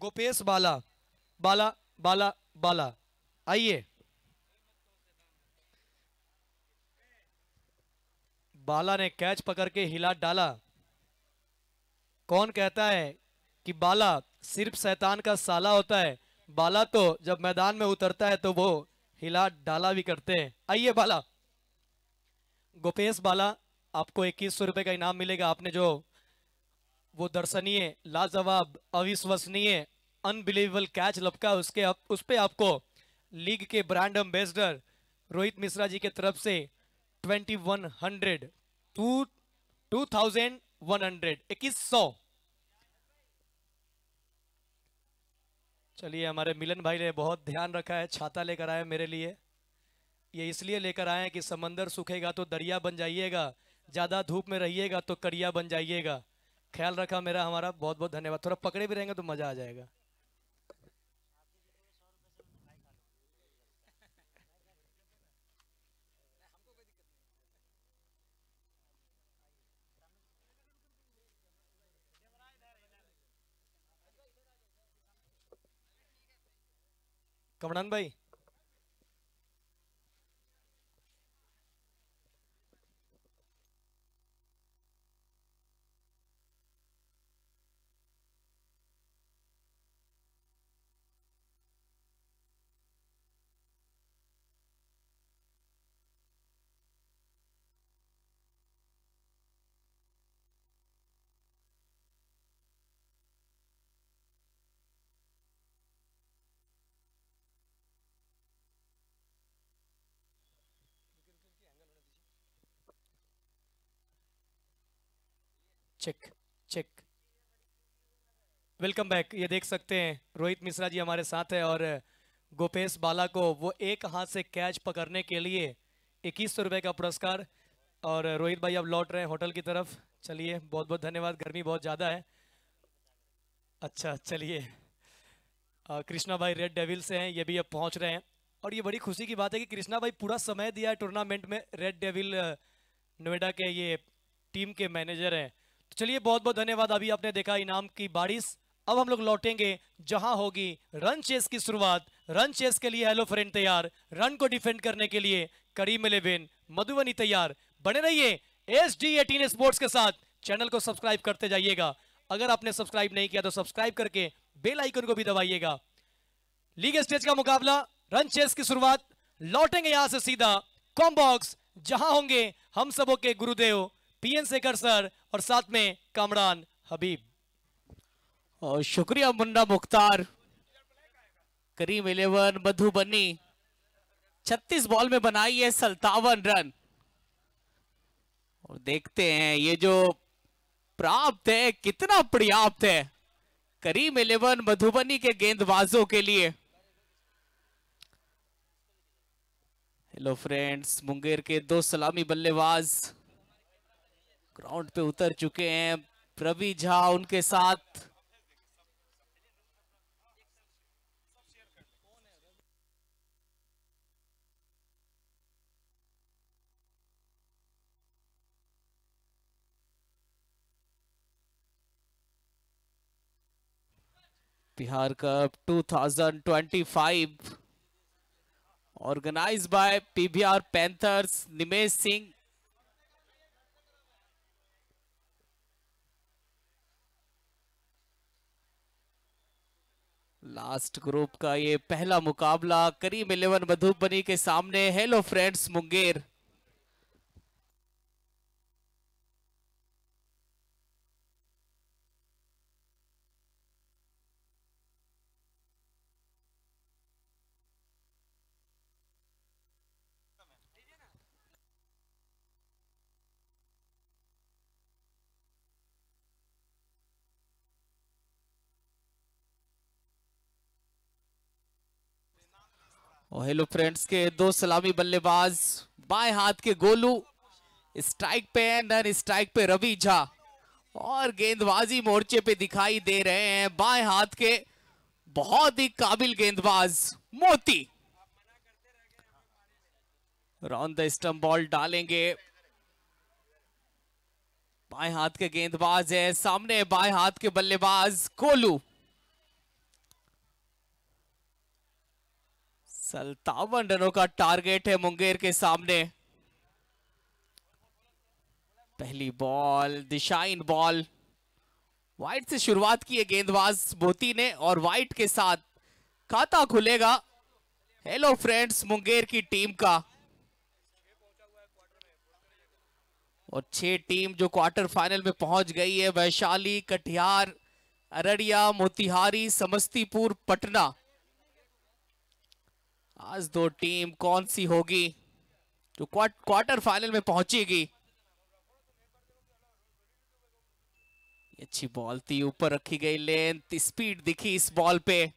गोपेश बाला, बाला बाला बाला, आइए। बाला ने कैच पकड़ के हिला डाला। कौन कहता है कि बाला सिर्फ शैतान का साला होता है? बाला तो जब मैदान में उतरता है तो वो हिला डाला भी करते हैं। आइए बाला, गोपेश बाला, आपको 2100 रुपए का इनाम मिलेगा। आपने जो वो दर्शनीय, लाजवाब, अविश्वसनीय, अनबिलीवेबल कैच लपका उस पे आपको लीग के ब्रांड एम्बेसडर रोहित मिश्रा जी की तरफ से 2100 2100 चलिए, हमारे मिलन भाई ने बहुत ध्यान रखा है, छाता लेकर आए मेरे लिए। ये इसलिए लेकर आए हैं कि समंदर सूखेगा तो दरिया बन जाइएगा, ज्यादा धूप में रहिएगा तो करिया बन जाइएगा। ख्याल रखा मेरा, हमारा बहुत बहुत धन्यवाद। थोड़ा पकड़े भी रहेंगे तो मजा आ जाएगा। कमरान भाई, चेक चेक। Welcome back. ये देख सकते हैं रोहित मिश्रा जी हमारे साथ है और गोपेश बाला को वो एक हाथ से कैच पकड़ने के लिए 2100 रुपये का पुरस्कार। और रोहित भाई अब लौट रहे हैं होटल की तरफ। चलिए बहुत बहुत धन्यवाद, गर्मी बहुत ज़्यादा है। अच्छा चलिए, कृष्णा भाई रेड डेविल से हैं, ये भी अब पहुंच रहे हैं। और ये बड़ी खुशी की बात है कि कृष्णा भाई पूरा समय दिया है टूर्नामेंट में। रेड डेविल नोएडा के ये टीम के मैनेजर हैं। तो चलिए बहुत बहुत धन्यवाद। अभी आपने देखा इनाम की बारिश। अब हम लोग लौटेंगे जहां होगी रन चेस की शुरुआत। रन चेस के लिए हेलो फ्रेंड तैयार, रन को डिफेंड करने के लिए करीम 11 मधुबनी तैयार। बने रहिए SD18 स्पोर्ट्स के साथ। चैनल को सब्सक्राइब करते जाइएगा। अगर आपने सब्सक्राइब नहीं किया तो सब्सक्राइब करके बेल आइकन को भी दबाइएगा। लीग स्टेज का मुकाबला, रन चेस की शुरुआत। लौटेंगे यहां से सीधा कॉम्बॉक्स जहां होंगे हम सबों के गुरुदेव PN शेखर सर और साथ में कामरान हबीब। और शुक्रिया मुन्ना मुख्तार। करीम 11 मधुबनी 36 बॉल में बनाई है 57 रन। और देखते हैं ये जो प्राप्त है कितना पर्याप्त है करीम 11 मधुबनी के गेंदबाजों के लिए। हेलो फ्रेंड्स, मुंगेर के 2 सलामी बल्लेबाज ग्राउंड पे उतर चुके हैं। रवि झा उनके साथ। Bihar cup 2025 organised by PBR Panthers. Nimesh Singh last group का ये पहला मुकाबला करीम 11 मधुबनी के सामने हेलो फ्रेंड्स मुंगेर। और हेलो फ्रेंड्स के 2 सलामी बल्लेबाज बाएं हाथ के गोलू स्ट्राइक पे है, नन स्ट्राइक पे रवि झा। और गेंदबाजी मोर्चे पे दिखाई दे रहे हैं बाएं हाथ के बहुत ही काबिल गेंदबाज मोती। राउंड द स्टंप बॉल डालेंगे। बाएं हाथ के गेंदबाज है, सामने बाएं हाथ के बल्लेबाज गोलू। 57 रनों का टारगेट है मुंगेर के सामने। पहली बॉल दिशाहीन बॉल। वाइड से शुरुआत की है गेंदबाज मोती ने और वाइड के साथ खाता खुलेगा हेलो फ्रेंड्स मुंगेर की टीम का। और 6 टीम जो क्वार्टर फाइनल में पहुंच गई है, वैशाली, कटिहार, अररिया, मोतिहारी, समस्तीपुर, पटना। आज 2 टीम कौन सी होगी जो क्वार्टर फाइनल में पहुंचेगी। अच्छी बॉल थी, ऊपर रखी गई लेंथ, स्पीड दिखी इस बॉल पे।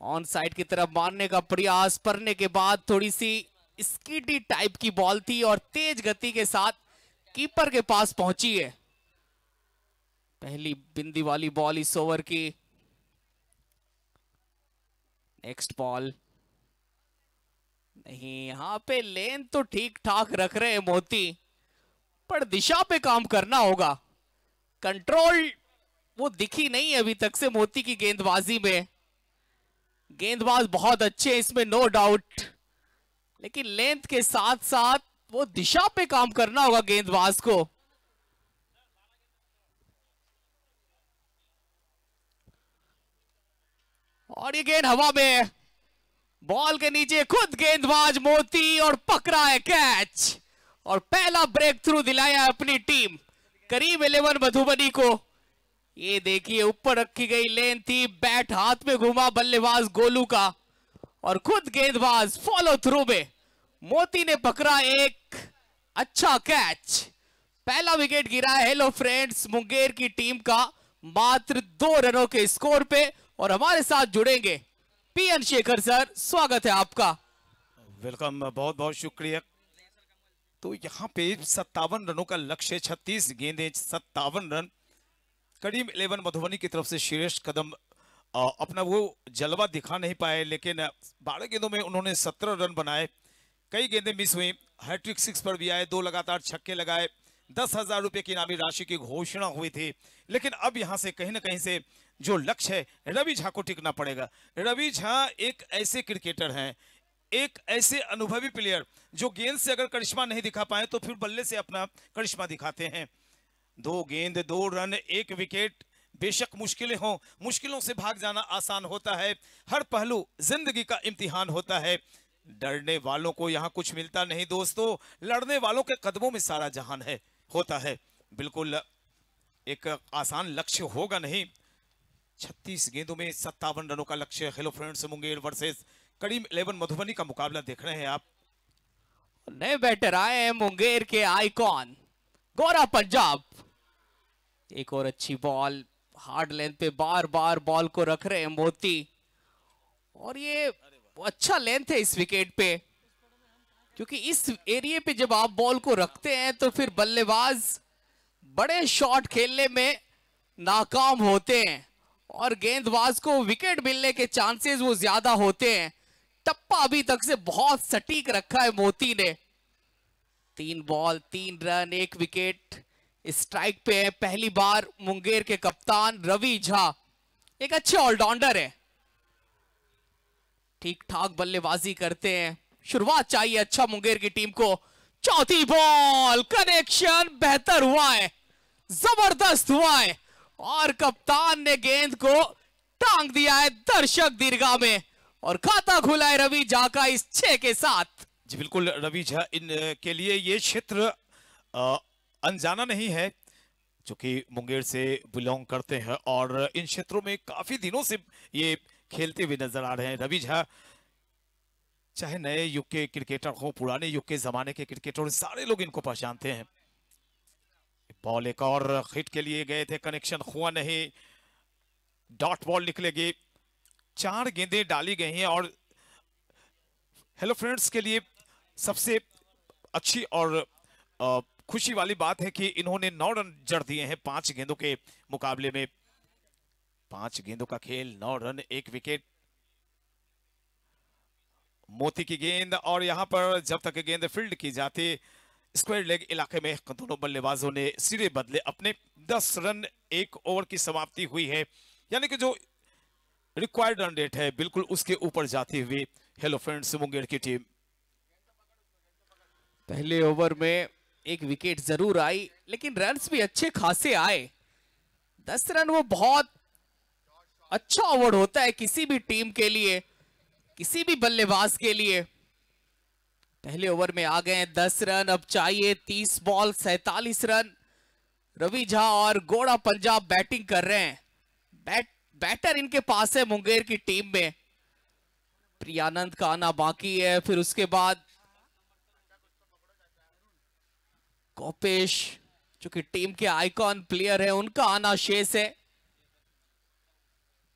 ऑन साइड की तरफ मारने का प्रयास करने के बाद थोड़ी सी स्कीडी टाइप की बॉल थी और तेज गति के साथ कीपर के पास पहुंची है। पहली बिंदी वाली बॉल इस ओवर की। नेक्स्ट बॉल नहीं, यहां पे लेन तो ठीक ठाक रख रहे हैं मोती, पर दिशा पे काम करना होगा। कंट्रोल वो दिखी नहीं अभी तक से मोती की गेंदबाजी में। गेंदबाज बहुत अच्छे इसमें नो डाउट, लेकिन लेंथ के साथ साथ वो दिशा पे काम करना होगा गेंदबाज को। और ये गेंद हवा में, बॉल के नीचे खुद गेंदबाज मोती और पकड़ा है कैच। और पहला ब्रेक थ्रू दिलाया अपनी टीम करीम 11 मधुबनी को। ये देखिए ऊपर रखी गई लेन थी, बैट हाथ में घुमा बल्लेबाज गोलू का और खुद गेंदबाज फॉलो थ्रू में मोती ने पकड़ा एक अच्छा कैच। पहला विकेट गिरा है हेलो फ्रेंड्स मुंगेर की टीम का मात्र 2 रनों के स्कोर पे। और हमारे साथ जुड़ेंगे पीएन शेखर सर, स्वागत है आपका। वेलकम, बहुत बहुत शुक्रिया। तो यहाँ पे 57 रनों का लक्ष्य, 36 गेंदें 57 रन। करीम 11 मधुबनी की तरफ से श्रेष्ठ कदम अपना वो जलवा दिखा नहीं पाए, लेकिन 12 गेंदों में उन्होंने 17 रन बनाए। कई गेंदें मिस हुई, हैट्रिक 6 पर भी आए, 2 लगातार छक्के लगाए। 10,000 रुपए की इनामी राशि की घोषणा हुई थी, लेकिन अब यहां से कहीं ना कहीं से जो लक्ष्य है रवि झा को टिकना पड़ेगा। रवि झा एक ऐसे क्रिकेटर हैं, एक ऐसे अनुभवी प्लेयर जो गेंद से अगर करिश्मा नहीं दिखा पाए तो फिर बल्ले से अपना करिश्मा दिखाते हैं। 2 गेंद 2 रन 1 विकेट। बेशक मुश्किलें हों, मुश्किलों से भाग जाना आसान होता है। हर पहलू जिंदगी का इम्तिहान होता है। डरने वालों को यहाँ कुछ मिलता नहीं दोस्तों, लड़ने वालों के कदमों में सारा जहान है होता है। बिल्कुल एक आसान लक्ष्य होगा नहीं। 36 गेंदों में 57 रनों का लक्ष्य। हेलो फ्रेंड्स मुंगेर वर्सेस करीम 11 मधुबनी का मुकाबला देख रहे हैं आप। नए बैटर आए हैं मुंगेर के आइकॉन गोरा पंजाब। एक और अच्छी बॉल हार्ड लेंथ पे बार बार बॉल को रख रहे हैं मोती, और ये अच्छा लेंथ है इस विकेट पे, क्योंकि इस एरिया पे जब आप बॉल को रखते हैं तो फिर बल्लेबाज बड़े शॉट खेलने में नाकाम होते हैं और गेंदबाज को विकेट मिलने के चांसेस वो ज्यादा होते हैं। टप्पा अभी तक से बहुत सटीक रखा है मोती ने। 3 बॉल 3 रन 1 विकेट। स्ट्राइक पे है पहली बार मुंगेर के कप्तान रवि झा। एक अच्छे ऑलराउंडर है, ठीक ठाक बल्लेबाजी करते हैं। शुरुआत चाहिए अच्छा मुंगेर की टीम को। चौथी बॉल, कनेक्शन बेहतर हुआ है, जबरदस्त हुआ है, और कप्तान ने गेंद को टांग दिया है दर्शक दीर्घा में, और खाता खुला है रवि झा का इस 6 के साथ। जी बिल्कुल, रवि झा इन के लिए ये क्षेत्र अनजाना नहीं है, जो कि मुंगेर से बिलोंग करते हैं और इन क्षेत्रों में काफी दिनों से ये खेलते हुए नजर आ रहे हैं। रवि झा चाहे नए युग के क्रिकेटर हो, पुराने युग के जमाने के क्रिकेटर, सारे लोग इनको पहचानते हैं। बॉल एक और हिट के लिए गए थे, कनेक्शन हुआ नहीं, डॉट बॉल निकलेगी। 4 गेंदें डाली गई हैं और हेलो फ्रेंड्स के लिए सबसे अच्छी और खुशी वाली बात है कि इन्होंने 9 रन जड़ दिए हैं 5 गेंदों के मुकाबले में। 5 गेंदों का खेल, 9 रन 1 विकेट। मोती की गेंद, और यहां पर जब तक गेंद फील्ड की जाती, स्क्वायर लेग इलाके में दोनों बल्लेबाजों ने सिरे बदले। अपने 10 रन 1 ओवर की समाप्ति हुई है, यानी कि जो रिक्वायर्ड रन रेट है बिल्कुल उसके ऊपर जाती हुई हेलो फ्रेंड्स मुंगेर की टीम। पहले ओवर में 1 विकेट जरूर आई, लेकिन रन्स भी अच्छे खासे आए। 10 रन वो बहुत अच्छा ओवर होता है किसी भी टीम के लिए, किसी भी बल्लेबाज के लिए। पहले ओवर में आ गए हैं 10 रन, अब चाहिए 30 बॉल 47 रन। रवि झा और गोरा पंजाब बैटिंग कर रहे हैं। बैटर इनके पास है मुंगेर की टीम में। प्रियानंद का आना बाकी है, फिर उसके बाद गोपेश जो कि टीम के आइकॉन प्लेयर है, उनका आना शेष है।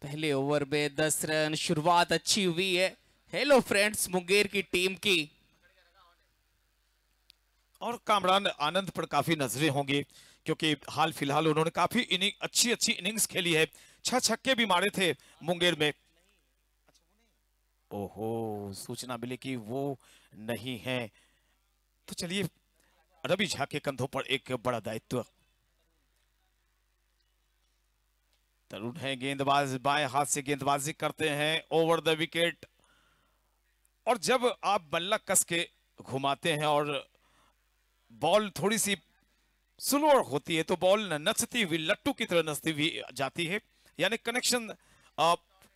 पहले ओवर में 10 रन, शुरुआत अच्छी हुई है हेलो फ्रेंड्स मुंगेर की टीम की। और कामरान आनंद पर काफी नजरें होंगी, क्योंकि हाल फिलहाल उन्होंने काफी अच्छी इनिंग्स खेली है। 6 छक्के भी मारे थे मुंगेर में। ओहो, सूचना मिली कि वो नहीं है। तो चलिए, रवि झा के कंधों पर एक बड़ा दायित्व। तरुण है गेंदबाज, बाएं हाथ से गेंदबाजी करते हैं ओवर द विकेट। और जब आप बल्ला कस के घुमाते हैं और बॉल थोड़ी सी स्लोअर होती है तो बॉल नचती हुई लट्टू की तरह नचती हुई जाती है, यानी कनेक्शन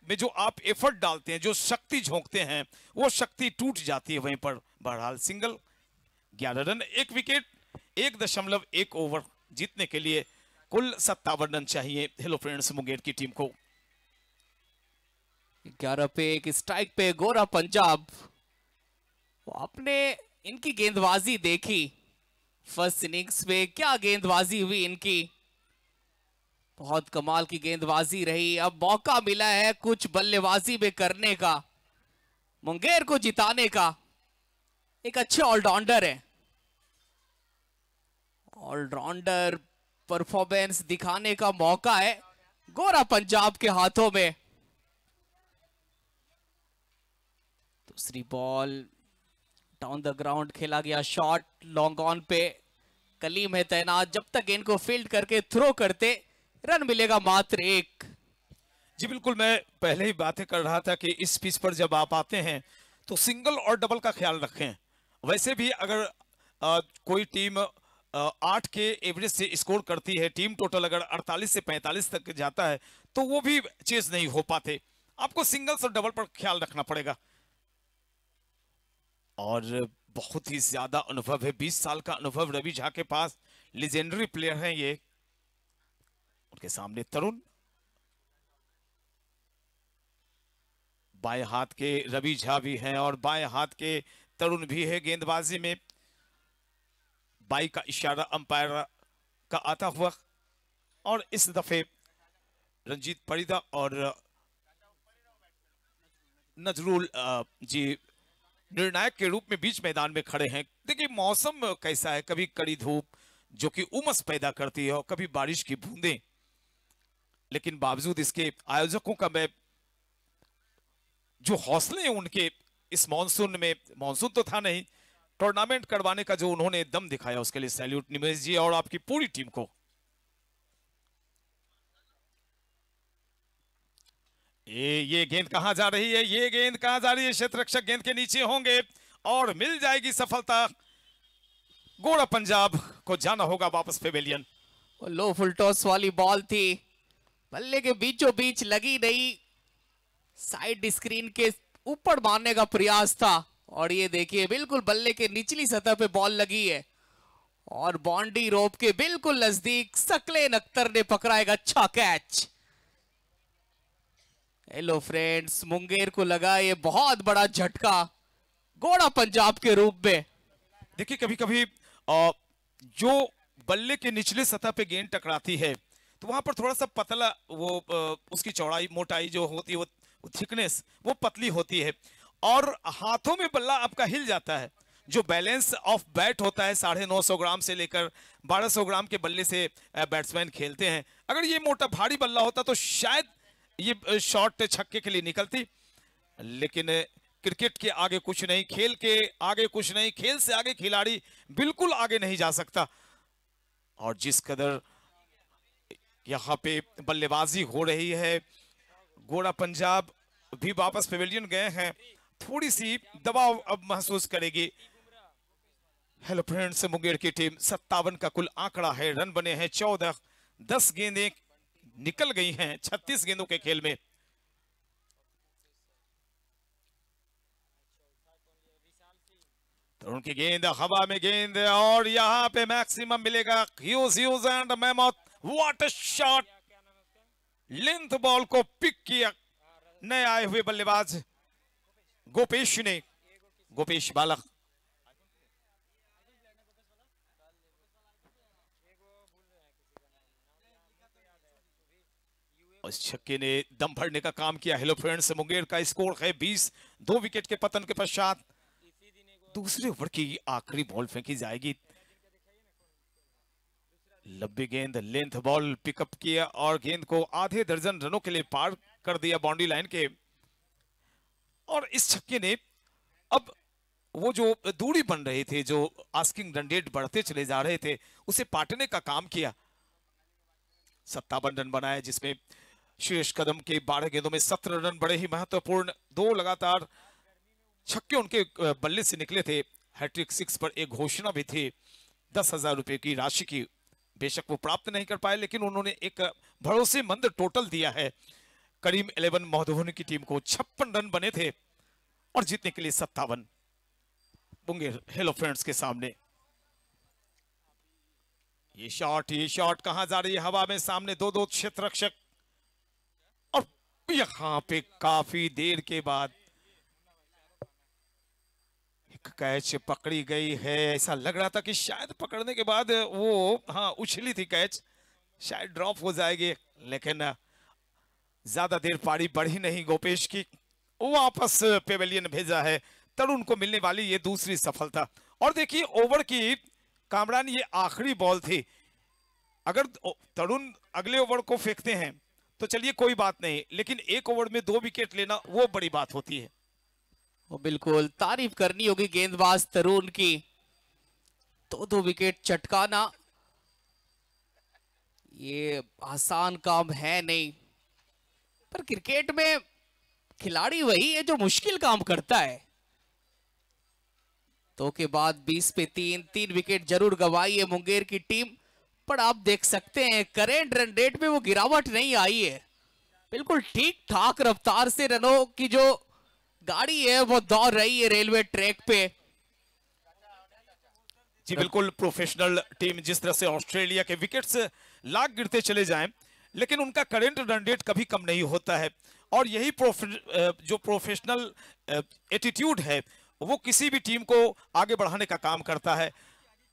में जो आप एफर्ट डालते हैं, जो शक्ति झोंकते हैं, वो शक्ति टूट जाती है वहीं पर। बहरहाल सिंगल, 11 रन 1 विकेट, 1.1 ओवर जीतने के लिए कुल 57 रन चाहिए हेलो फ्रेंड्स मुंगेर की टीम को। 11 पे 1 स्ट्राइक पे गोरा पंजाब। आपने इनकी गेंदबाजी देखी, फर्स्ट इनिंग्स में क्या गेंदबाजी हुई इनकी, बहुत कमाल की गेंदबाजी रही। अब मौका मिला है कुछ बल्लेबाजी में करने का, मुंगेर को जिताने का। एक अच्छे ऑलराउंडर है, ऑलराउंडर परफॉर्मेंस दिखाने का मौका है गोरा पंजाब के हाथों में। दूसरी बॉल डाउन द ग्राउंड खेला गया शॉट, लॉन्ग ऑन पे कलीम है तैनात। जब तक गेंद को फील्ड करके थ्रो करते रन मिलेगा मात्र एक। जी बिल्कुल, मैं पहले ही बातें कर रहा था कि इस पिच पर जब आप आते हैं तो सिंगल और डबल का ख्याल रखें। वैसे भी अगर कोई टीम 8 के एवरेज से स्कोर करती है, टीम टोटल अगर 48 से 45 तक जाता है तो वो भी चेज नहीं हो पाते। आपको सिंगल्स और डबल पर ख्याल रखना पड़ेगा। और बहुत ही ज्यादा अनुभव है, 20 साल का अनुभव रवि झा के पास, लेजेंडरी प्लेयर हैं ये। उनके सामने तरुण, बाएं हाथ के रवि झा भी हैं और बाएं हाथ के तरुण भी है। गेंदबाजी में बाई का इशारा अंपायर का आता हुआ, और इस दफे रंजीत परिदा और नजरुल जी निर्णायक के रूप में बीच मैदान में खड़े हैं। देखिए मौसम कैसा है, कभी कड़ी धूप जो कि उमस पैदा करती है और कभी बारिश की बूंदें, लेकिन बावजूद इसके आयोजकों का मैं जो हौसले हैं उनके इस मॉनसून में, मॉनसून तो था नहीं, टूर्नामेंट करवाने का जो उन्होंने दम दिखाया उसके लिए सैल्यूट निमेश जी और आपकी पूरी टीम को। ये गेंद कहां जा रही है, ये गेंद कहां जा रही है, क्षेत्र रक्षक गेंद के नीचे होंगे और मिल जाएगी सफलता। गोरा पंजाब को जाना होगा वापस पेवेलियन। लो फुल टॉस वाली बॉल थी, बल्ले के बीचों बीच लगी नहीं, साइड स्क्रीन के ऊपर मारने का प्रयास था और ये देखिए बिल्कुल बल्ले के निचली सतह पे बॉल लगी है और बाउंड्री रोप के बिल्कुल नजदीक सकलेन अख्तर ने पकड़ा एक अच्छा कैच। हेलो फ्रेंड्स, मुंगेर को लगा ये बहुत बड़ा झटका गोरा पंजाब के रूप में। देखिए कभी कभी जो बल्ले के निचले सतह पे गेंद टकराती है तो वहां पर थोड़ा सा पतला वो उसकी चौड़ाई मोटाई जो होती है वो थिकनेस वो पतली होती है और हाथों में बल्ला आपका हिल जाता है। जो बैलेंस ऑफ बैट होता है 950 ग्राम से लेकर 1200 ग्राम के बल्ले से बैट्समैन खेलते हैं। अगर ये मोटा भारी बल्ला होता तो शायद ये शॉट छक्के के लिए निकलती, लेकिन क्रिकेट के आगे कुछ नहीं, खेल के आगे कुछ नहीं, खेल से आगे खिलाड़ी बिल्कुल आगे नहीं जा सकता। और जिस कदर यहाँ पे बल्लेबाजी हो रही है, गोरा पंजाब भी वापस पेवेलियन गए हैं, थोड़ी सी दबाव अब महसूस करेगी। हेलो फ्रेंड्स, मुंगेर की टीम 57 का कुल आंकड़ा है, रन बने हैं 14, 10 गेंदें निकल गई हैं 36 गेंदों के खेल में। तो उनकी गेंद हवा में गेंद और यहां पे मैक्सिमम मिलेगा huge and mammoth. What a shot, length ball को पिक किया नए आए हुए बल्लेबाज गोपेश ने, गोपेश बालक। इस छक्के ने दम भरने का काम किया। हेलो फ्रेंड्स, मुंगेर का स्कोर है 20, 2 विकेट के पतन के पश्चात दूसरे ओवर की आखिरी बॉल फेंकी जाएगी। लंबी गेंद, लेंथ बॉल पिकअप किया और गेंद को आधे दर्जन रनों के लिए पार कर दिया बाउंड्री लाइन के। और इस छक्के ने अब वो जो दूरी बन रही थी, जो आस्किंग रन रेट बढ़ते चले जा रहे थे, उसे पाटने का काम किया। 57 रन बनाए, जिसमें सुरेश कदम के 12 गेंदों में 17 रन बड़े ही महत्वपूर्ण, 2 लगातार छक्के उनके बल्ले से निकले थे। हैट्रिक 6 पर एक घोषणा भी थी 10,000 रुपए की राशि की, बेशक वो प्राप्त नहीं कर पाए, लेकिन उन्होंने एक भरोसेमंद टोटल दिया है। करीम 11 मधुबनी की टीम को 56 रन बने थे और जीतने के लिए 57। मुंगेर हेलो फ्रेंड्स के सामने ये शॉट कहां जा रही है, हवा में, सामने 2-2 क्षेत्र रक्षक और यहां पे काफी देर के बाद कैच पकड़ी गई है। ऐसा लग रहा था कि शायद पकड़ने के बाद वो उछली थी कैच, शायद ड्रॉप हो जाएगी, लेकिन ज्यादा देर पारी बढ़ी नहीं गोपेश की, वापस पेवेलियन भेजा है। तरुण को मिलने वाली ये दूसरी सफलता। और देखिए ओवर की कामरान ये आखिरी बॉल थी। अगर तरुण अगले ओवर को फेंकते हैं तो चलिए कोई बात नहीं, लेकिन एक ओवर में 2 विकेट लेना वो बड़ी बात होती है। वो बिल्कुल तारीफ करनी होगी गेंदबाज तरुण की, 2 विकेट चटकाना ये आसान काम है नहीं, पर क्रिकेट में खिलाड़ी वही है जो मुश्किल काम करता है। तो के बाद 20 पे 3 विकेट जरूर गंवाई है मुंगेर की टीम, पर आप देख सकते हैं करेंट रन रेट में वो गिरावट नहीं आई है। बिल्कुल ठीक ठाक रफ्तार से रनों की जो गाड़ी है वो दौड़ रही है रेलवे ट्रैक पे। जी बिल्कुल, प्रोफेशनल टीम जिस तरह से ऑस्ट्रेलिया के विकेट्स लाख गिरते चले जाएं, लेकिन उनका करंट रन रेट कभी कम नहीं होता है। और यही जो प्रोफेशनल एटीट्यूड है वो किसी भी टीम को आगे बढ़ाने का काम करता है।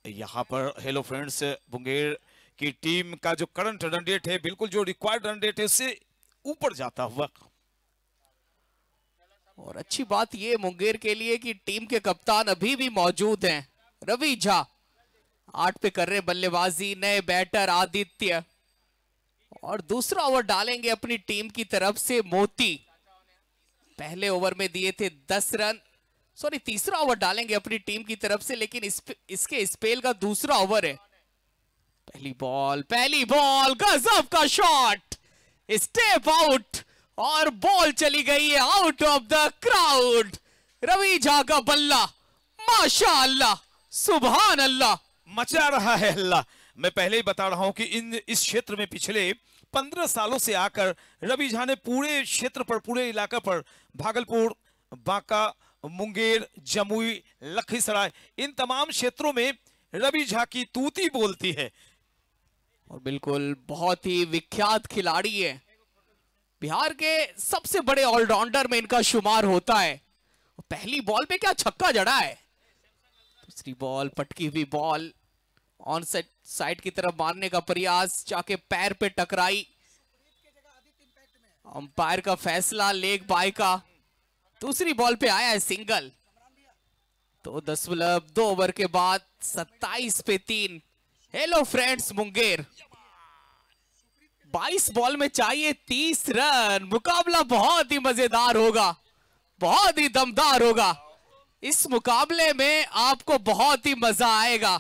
यहाँ पर हेलो फ्रेंड्स, मुंगेर की टीम का जो करंट रन रेट है बिल्कुल जो रिक्वायर्ड रन रेट है उससे ऊपर जाता हुआ। और अच्छी बात ये मुंगेर के लिए कि टीम के कप्तान अभी भी मौजूद हैं, रवि झा 8 पे कर रहे बल्लेबाजी, नए बैटर आदित्य, और दूसरा ओवर डालेंगे अपनी टीम की तरफ से मोती। पहले ओवर में दिए थे 10 रन, सॉरी तीसरा ओवर डालेंगे अपनी टीम की तरफ से, लेकिन इसके स्पेल का दूसरा ओवर है। पहली बॉल गजब का शॉट, स्टेप आउट, और बॉल चली गई है out of the crowd. Ravi Jha का बल्ला, माशाअल्लाह, सुभान अल्लाह, मचा रहा है अल्लाह। मैं पहले ही बता रहा हूं कि इस क्षेत्र में पिछले 15 सालों से आकर रवि झा ने पूरे क्षेत्र पर, पूरे इलाका पर, भागलपुर, बांका, मुंगेर, जमुई, लखीसराय, इन तमाम क्षेत्रों में रवि झा की तूती बोलती है। और बिल्कुल बहुत ही विख्यात खिलाड़ी है, बिहार के सबसे बड़े ऑलराउंडर में इनका शुमार होता है। पहली बॉल पे क्या छक्का जड़ा है, दूसरी बॉल पटकी हुई बॉल ऑन साइड की तरफ मारने का प्रयास, जाके पैर पे टकराई, अंपायर का फैसला लेग बाय का। दूसरी बॉल पे आया है सिंगल। तो 10.2 ओवर के बाद 27 पे 3। हेलो फ्रेंड्स मुंगेर, 22 बॉल में चाहिए 30 रन। मुकाबला बहुत ही मजेदार होगा, बहुत ही दमदार होगा। इस मुकाबले में आपको बहुत ही मजा आएगा,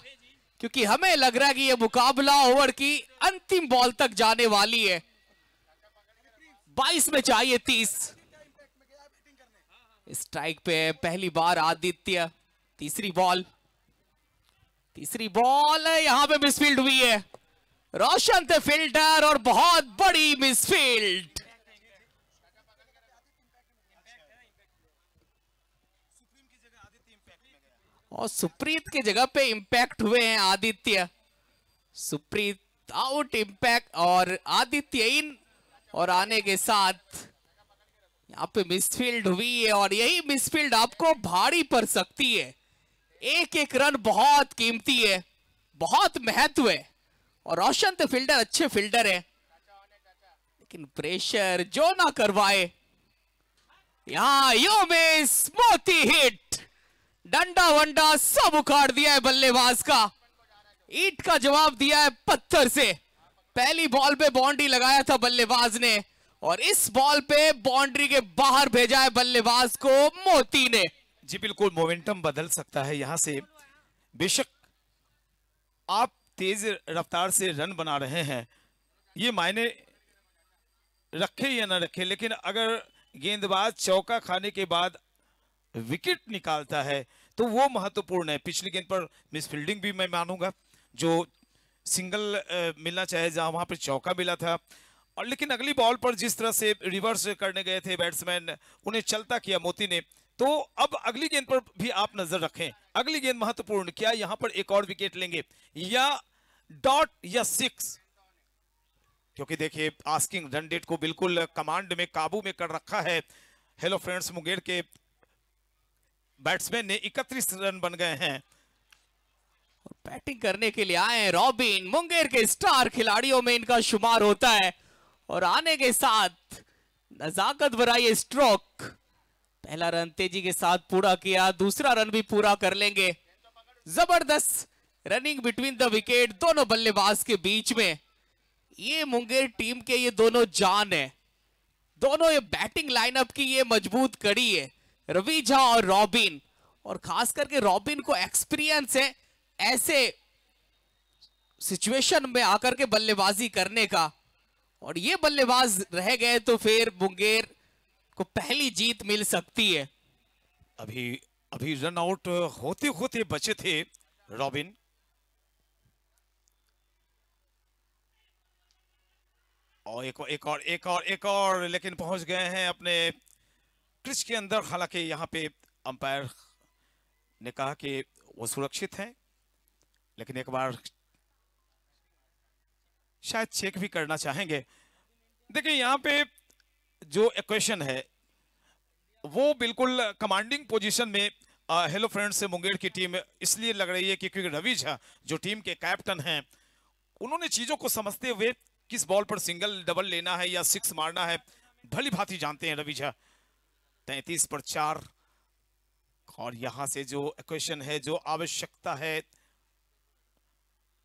क्योंकि हमें लग रहा है कि यह मुकाबला ओवर की अंतिम बॉल तक जाने वाली है। 22 में चाहिए 30। स्ट्राइक पे पहली बार आदित्य, तीसरी बॉल यहां पे मिसफील्ड हुई है, रोशन थे फील्डर और बहुत बड़ी मिसफील्ड। और सुप्रीत के जगह पे इंपैक्ट हुए हैं आदित्य। सुप्रीत आउट, इंपैक्ट और आदित्य इन, और आने के साथ यहाँ पे मिसफील्ड हुई है, और यही मिसफील्ड आपको भारी पड़ सकती है। एक एक रन बहुत कीमती है, बहुत महत्व है, और रोशन तो फील्डर अच्छे फील्डर है, लेकिन प्रेशर जो ना करवाए। यहाँ यो मिस, मोती हिट, डंडा वंडा सब उखाड़ दिया है बल्लेबाज का, ईंट का जवाब दिया है पत्थर से। पहली बॉल पे बाउंड्री लगाया था बल्लेबाज ने, और इस बॉल पे बाउंड्री के बाहर भेजा है बल्लेबाज को मोती ने। जी बिल्कुल, मोमेंटम बदल सकता है यहां से। बेशक आप तेज रफ्तार से रन बना रहे हैं, ये मायने रखे या ना रखे, लेकिन अगर गेंदबाज चौका खाने के बाद विकेट निकालता है तो वो महत्वपूर्ण है। पिछली गेंद पर मिसफील्डिंग भी मैं मानूंगा, जो सिंगल मिलना चाहे जहां वहां पर चौका मिला था, और लेकिन अगली बॉल पर जिस तरह से रिवर्स करने गए थे बैट्समैन, उन्हें चलता किया मोती ने। तो अब अगली गेंद पर भी आप नजर रखें, अगली गेंद महत्वपूर्ण, क्या यहां पर एक और विकेट लेंगे या डॉट या 6, क्योंकि देखिए आस्किंग रन रेट को बिल्कुल कमांड में, काबू में कर रखा है हेलो फ्रेंड्स मुंगेर के बैट्समैन ने 31 रन बन गए हैं। बैटिंग करने के लिए आए हैं रॉबिन, मुंगेर के स्टार खिलाड़ियों में इनका शुमार होता है और आने के साथ नजाकत भरा ये स्ट्रोक, पहला रन तेजी के साथ पूरा किया, दूसरा रन भी पूरा कर लेंगे। जबरदस्त रनिंग बिटवीन द विकेट दोनों बल्लेबाज के बीच में। ये मुंगेर टीम के ये दोनों जान है, दोनों ये बैटिंग लाइनअप की ये मजबूत कड़ी है, रवि झा और रॉबिन। और खास करके रॉबिन को एक्सपीरियंस है ऐसे सिचुएशन में आकर के बल्लेबाजी करने का, और ये बल्लेबाज रह गए तो फिर मुंगेर को पहली जीत मिल सकती है। अभी रन आउट होते होते बचे थे रॉबिन। और एक और लेकिन पहुंच गए हैं अपने क्रिच के अंदर। हालांकि यहां पे अंपायर ने कहा कि वो सुरक्षित हैं, लेकिन एक बार शायद चेक भी करना चाहेंगे। देखिए यहां पे जो इक्वेशन है वो बिल्कुल कमांडिंग पोजीशन में हेलो फ्रेंड्स से मुंगेर की टीम इसलिए लग रही है क्योंकि रवि झा जो टीम के कैप्टन हैं, उन्होंने चीजों को समझते हुए किस बॉल पर सिंगल डबल लेना है या सिक्स मारना है भली भांति जानते हैं रवि झा। 33 पर 4, और यहां से जो इक्वेशन है, जो आवश्यकता है,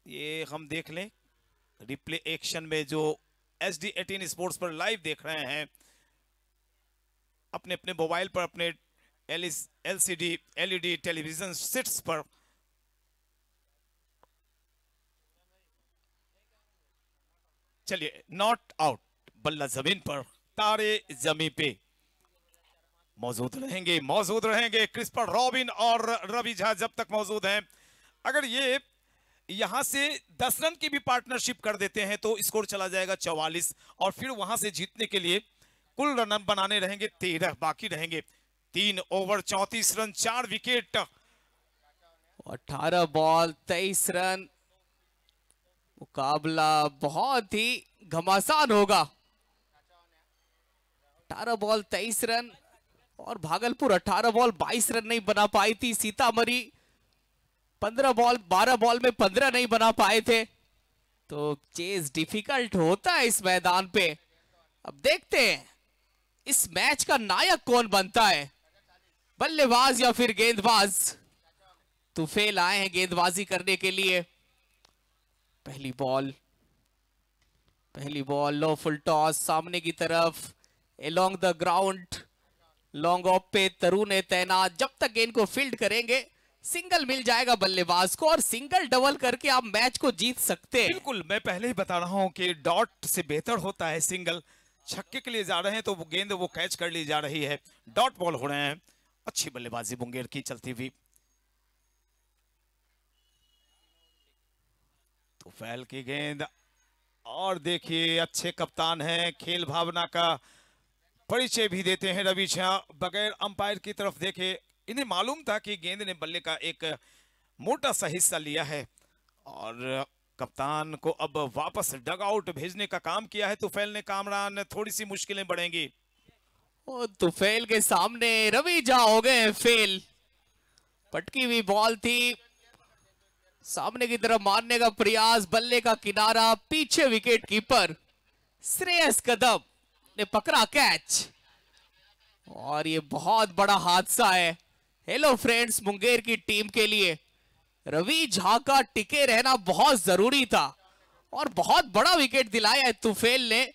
ये हम देख लें रिप्ले एक्शन में जो SD18 स्पोर्ट्स पर लाइव देख रहे हैं अपने अपने मोबाइल पर, अपने LCD LED टेलीविजन सेट्स पर। चलिए, नॉट आउट, बल्ला जमीन पर, तारे जमीन पे मौजूद रहेंगे क्रिस्पर रॉबिन और रवि झा जब तक मौजूद हैं। अगर ये यहां से 10 रन की भी पार्टनरशिप कर देते हैं तो स्कोर चला जाएगा 44, और फिर वहां से जीतने के लिए कुल रन बनाने रहेंगे 13 बाकी रहेंगे। 3 over 34 run 4 wicket, 18 ball 23 run, मुकाबला बहुत ही घमासान होगा। 18 बॉल 23 रन, और भागलपुर 18 बॉल 22 रन नहीं बना पाई थी। सीतामढ़ी 12 बॉल में 15 नहीं बना पाए थे, तो चेज डिफिकल्ट होता है इस मैदान पे। अब देखते हैं इस मैच का नायक कौन बनता है, बल्लेबाज या फिर गेंदबाज। तुफेल आए हैं गेंदबाजी करने के लिए। पहली बॉल लो फुल टॉस सामने की तरफ, along the ground, long off पे तरुण है तैनात। जब तक गेंद को फील्ड करेंगे सिंगल मिल जाएगा बल्लेबाज को, और सिंगल डबल करके आप मैच को जीत सकते हैं। बिल्कुल, मैं पहले ही बता रहा हूं कि डॉट से बेहतर होता है सिंगल। छक्के के लिए जा रहे हैं तो वो गेंद वो कैच कर ली जा रही है, डॉट बॉल हो रहे हैं। अच्छी बल्लेबाजी मुंगेर की चलती हुई। तो फैल की गेंद, और देखिए अच्छे कप्तान हैं, खेल भावना का परिचय भी देते हैं रवि झा। बगैर अंपायर की तरफ देखे इन्हें मालूम था कि गेंद ने बल्ले का एक मोटा सा हिस्सा लिया है, और कप्तान को अब वापस डग आउट भेजने का काम किया है तुफैल ने। कामरान, थोड़ी सी मुश्किलें बढ़ेंगी। तुफेल के सामने रवि झा हो गए फेल। पटकी हुई बॉल थी, सामने की तरफ मारने का प्रयास, बल्ले का किनारा, पीछे विकेट कीपर श्रेयस कदम ने पकड़ा कैच, और ये बहुत बड़ा हादसा है हेलो फ्रेंड्स मुंगेर की टीम के लिए। रवि झा का टिके रहना बहुत जरूरी था, और बहुत बड़ा विकेट दिलाया है तुफेल ने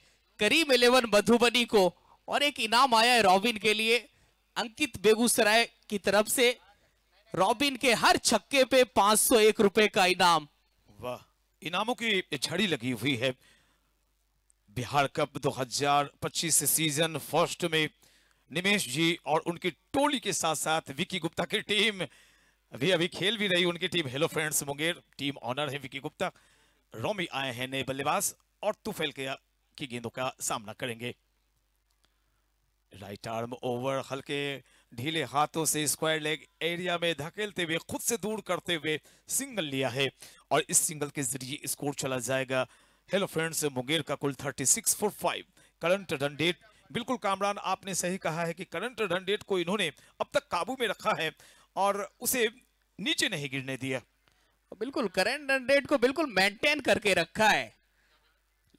करीम 11 मधुबनी को, और एक इनाम आया है रॉबिन के लिए अंकित बेगूसराय की तरफ से। रॉबिन के हर छक्के पे 501 रुपए का इनाम। वाह, इनामों की झड़ी लगी हुई है। बिहार कप 2025 सीजन फर्स्ट में निमेश जी और उनकी टोली के साथ साथ विकी गुप्ता की टीम अभी खेल भी रही, उनकी team hello friends Munger, team owner है विकी गुप्ता। रोमी आए हैं नए बल्लेबाज, और तुफेल की गेंदों का सामना करेंगे। राइट आर्म ओवर, हल्के ढीले हाथों से स्क्वायर लेग एरिया में धकेलते हुए खुद से दूर करते हुए सिंगल लिया है, और इस सिंगल के जरिए स्कोर चला जाएगा हेलो फ्रेंड्स मुंगेर का कुल 36 फॉर 5। करंट रन रेट बिल्कुल कामरान, आपने सही कहा है कि करंट रन रेट को इन्होंने अब तक काबू में रखा है और उसे नीचे नहीं गिरने दिया। बिल्कुल करंट रन रेट को बिल्कुल मेंटेन करके रखा है,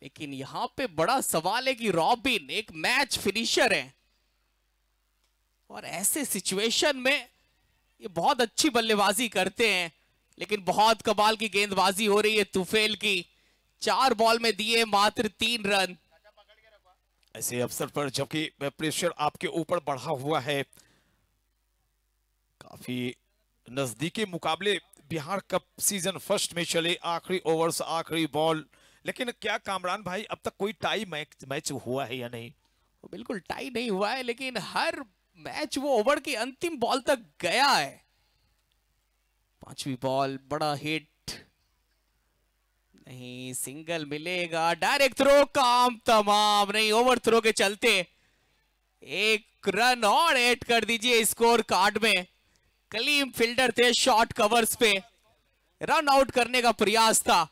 लेकिन यहां पे बड़ा सवाल है कि रॉबिन एक मैच फिनिशर है और ऐसे सिचुएशन में ये बहुत अच्छी बल्लेबाजी करते हैं, लेकिन बहुत कमाल की गेंदबाजी हो रही है तुफेल की। 4 बॉल में दिए मात्र 3 रन। ऐसे अवसर पर जबकि प्रेशर आपके ऊपर बढ़ा हुआ है, काफी नजदीकी मुकाबले बिहार कप सीजन फर्स्ट में चले, आखिरी ओवर्स आखिरी बॉल, लेकिन क्या कामरान भाई अब तक कोई टाई मैच हुआ है या नहीं? बिल्कुल टाई नहीं हुआ है, लेकिन हर मैच वो ओवर की अंतिम बॉल तक गया है। 5वीं बॉल, बड़ा हिट नहीं, सिंगल मिलेगा, डायरेक्ट थ्रो, काम तमाम। नहीं, ओवर थ्रो के चलते 1 रन और ऐड कर दीजिए स्कोर कार्ड में। कलीम फील्डर थे शॉर्ट कवर्स पे, रन आउट करने का प्रयास था,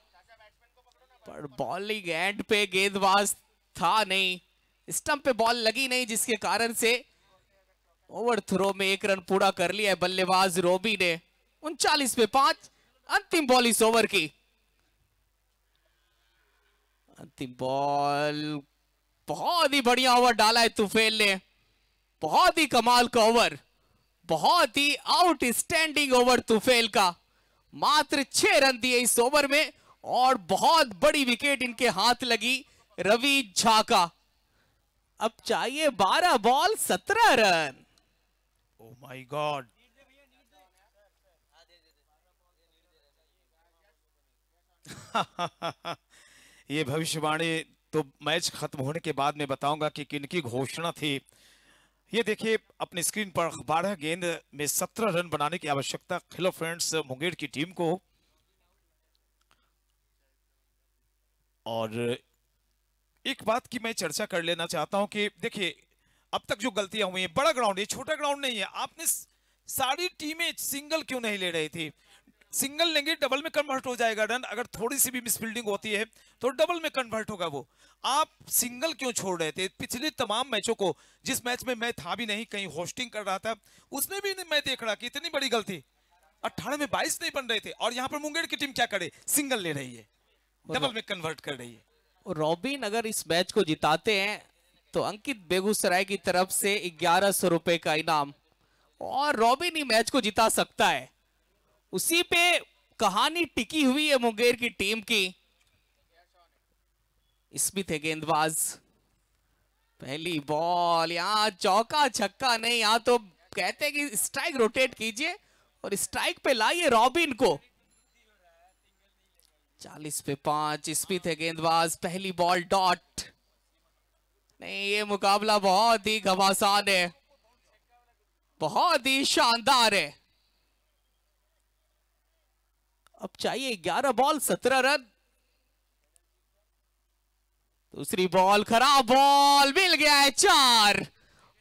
पर बॉलिंग एंड पे गेंदबाज था नहीं, स्टंप पे बॉल लगी नहीं, जिसके कारण से ओवर थ्रो में 1 रन पूरा कर लिया है बल्लेबाज रॉबी ने। 39 पे 5, अंतिम बॉल इस ओवर की। अंतिम बॉल, बहुत ही बढ़िया ओवर डाला है तुफेल ने, बहुत ही कमाल का ओवर, बहुत ही आउटस्टैंडिंग ओवर तुफेल का। मात्र 6 रन दिए इस ओवर में और बहुत बड़ी विकेट इनके हाथ लगी रवि झा का। अब चाहिए 12 ball 17 run. Oh my God, ये भविष्यवाणी तो मैच खत्म होने के बाद में बताऊंगा कि किनकी घोषणा थी। ये देखिए अपनी स्क्रीन पर 12 गेंद में 17 रन बनाने की आवश्यकता खिलो फ्रेंड्स मुंगेर की टीम को। और एक बात की मैं चर्चा कर लेना चाहता हूं कि देखिए अब तक जो गलतियां हुई हैं, बड़ा ग्राउंड है, छोटा ग्राउंड नहीं है, आपने सारी टीमें सिंगल क्यों नहीं ले रही थी? सिंगल लेंगे डबल में कन्वर्ट हो जाएगा रन, अगर थोड़ी सी भी मिसफील्डिंग होती है तो डबल में कन्वर्ट होगा वो। आप सिंगल क्यों छोड़ रहे थे? पिछले तमाम मैचों को, जिस मैच में मैं था भी नहीं, कहीं होस्टिंग कर रहा था, उसमें भी मैं देख रहा कि इतनी बड़ी गलती। 18 में 22 नहीं बन रहे थे और यहाँ पर मुंगेर की टीम क्या करे? सिंगल ले रही है, डबल में कन्वर्ट कर रही है। रॉबिन अगर इस मैच को जिताते हैं तो अंकित बेगूसराय की तरफ से 1100 रुपए का इनाम, और रॉबिन ही मैच को जिता सकता है। उसी पे कहानी टिकी हुई है मुंगेर की टीम की। स्मिथ है गेंदबाज, पहली बॉल, यहां चौका छक्का नहीं, यहां तो कहते हैं कि स्ट्राइक रोटेट कीजिए और स्ट्राइक पे लाइए रॉबिन को। 40 पे 5, स्मिथ है गेंदबाज, पहली बॉल डॉट नहीं। ये मुकाबला बहुत ही घमासान है, बहुत ही शानदार है। अब चाहिए 11 बॉल 17 रन। दूसरी बॉल, खराब बॉल, मिल गया है 4,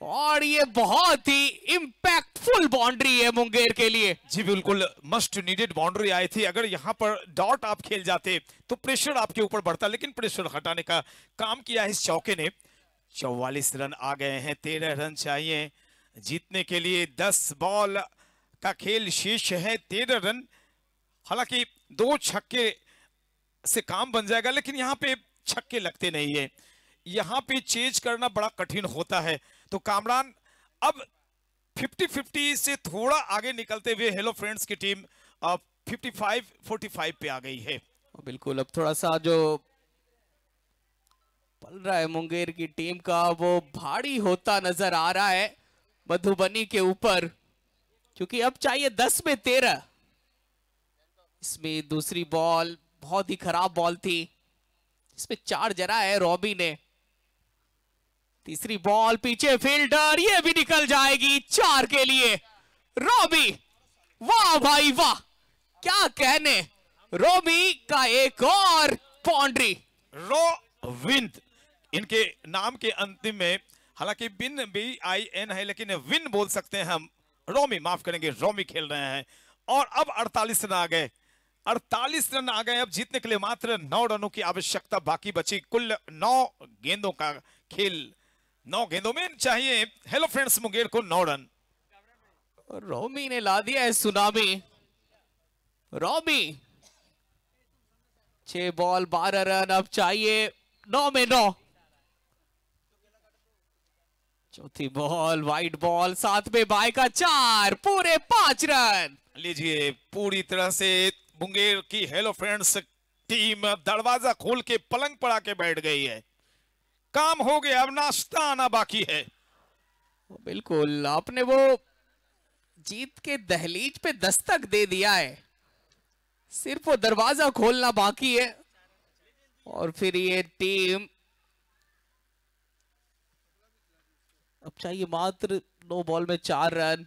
और ये बहुत ही इंपैक्टफुल बाउंड्री है मुंगेर के लिए। जी बिल्कुल, मस्ट नीडेड बाउंड्री आई थी। अगर यहाँ पर डॉट आप खेल जाते तो प्रेशर आपके ऊपर बढ़ता, लेकिन प्रेशर हटाने का काम किया इस चौके ने। 44 रन आ गए हैं, 13 रन चाहिए जीतने के लिए। 10 बॉल का खेल शेष है, 13 रन। हालांकि 2 छक्के से काम बन जाएगा, लेकिन यहाँ पे छक्के लगते नहीं है, यहाँ पे चेज करना बड़ा कठिन होता है। तो कामरान अब 50-50 से थोड़ा आगे निकलते हुए हेलो फ्रेंड्स की टीम 55-45 पे आ गई है। बिल्कुल, अब थोड़ा सा जो पल रहा है मुंगेर की टीम का वो भारी होता नजर आ रहा है मधुबनी के ऊपर, क्योंकि अब चाहिए 10 में 13। इसमें दूसरी बॉल बहुत ही खराब बॉल थी, इसमें 4 जरा है रॉबी ने। तीसरी बॉल, पीछे फील्डर, ये भी निकल जाएगी 4 के लिए। रॉबी, वाह भाई वाह, क्या कहने, रॉबी का एक और बाउंड्री। विन इनके नाम के अंतिम में, हालांकि बिन BIN है, लेकिन विन बोल सकते हैं हम। रोमी, माफ करेंगे, रोमी खेल रहे हैं। और अब 48 रन आ गए, 48 रन आ गए। अब जीतने के लिए मात्र 9 रनों की आवश्यकता बाकी बची। कुल 9 गेंदों का खेल 9 गेंदों में चाहिए हेलो फ्रेंड्स मुंगेर को 9 रन। रोमी ने ला दिया है सुनामी। रोमी 6 बॉल 12 रन, अब चाहिए 9 में 9। चौथी बॉल वाइड बॉल, 7 में बाय का 4, पूरे 5 रन। लीजिए पूरी तरह से मुंगेर की हेलो फ्रेंड्स टीम दरवाजा खोल के पलंग पड़ा के बैठ गई है। काम हो गया, अब नाश्ता आना बाकी है। बिल्कुल, आपने वो जीत के दहलीज पे दस्तक दे दिया है, सिर्फ वो दरवाजा खोलना बाकी है। और फिर ये टीम अब चाहिए मात्र 9 बॉल में 4 रन।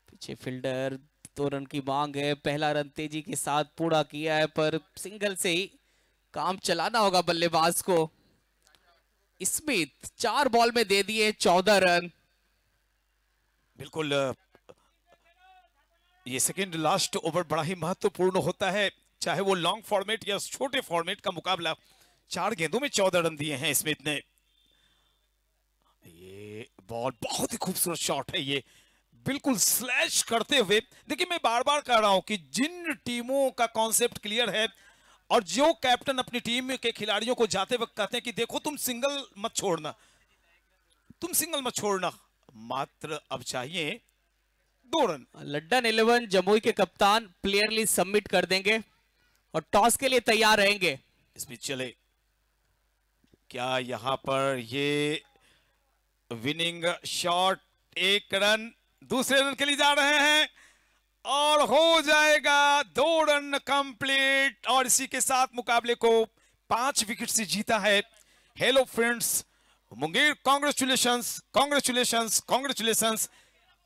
पीछे फील्डर 2 रन की मांग है, पहला रन तेजी के साथ पूरा किया है, पर सिंगल से ही काम चलाना होगा बल्लेबाज को। स्मिथ 4 बॉल में दे दिए 14 रन। बिल्कुल, ये सेकंड लास्ट ओवर बड़ा ही महत्वपूर्ण होता है, चाहे वो लॉन्ग फॉर्मेट या छोटे फॉर्मेट का मुकाबला। 4 गेंदों में 14 रन दिए हैं स्मिथ ने। ये बॉल बहुत ही खूबसूरत शॉट है, ये बिल्कुल स्लैश करते हुए। देखिए मैं बार बार कह रहा हूं कि जिन टीमों का कॉन्सेप्ट क्लियर है और जो कैप्टन अपनी टीम के खिलाड़ियों को जाते वक्त कहते हैं कि देखो तुम सिंगल मत छोड़ना, तुम सिंगल मत छोड़ना, मात्र अब चाहिए 2 रन। लड्डन 11 जमुई के कप्तान क्लियरली सबमिट कर देंगे और टॉस के लिए तैयार रहेंगे। इस बीच चले, क्या यहां पर ये विनिंग शॉट, 1 रन, दूसरे रन के लिए जा रहे हैं और हो जाएगा 2 रन कंप्लीट। और इसी के साथ मुकाबले को 5 विकेट से जीता है hello friends Munger. Congratulations, congratulations, congratulations.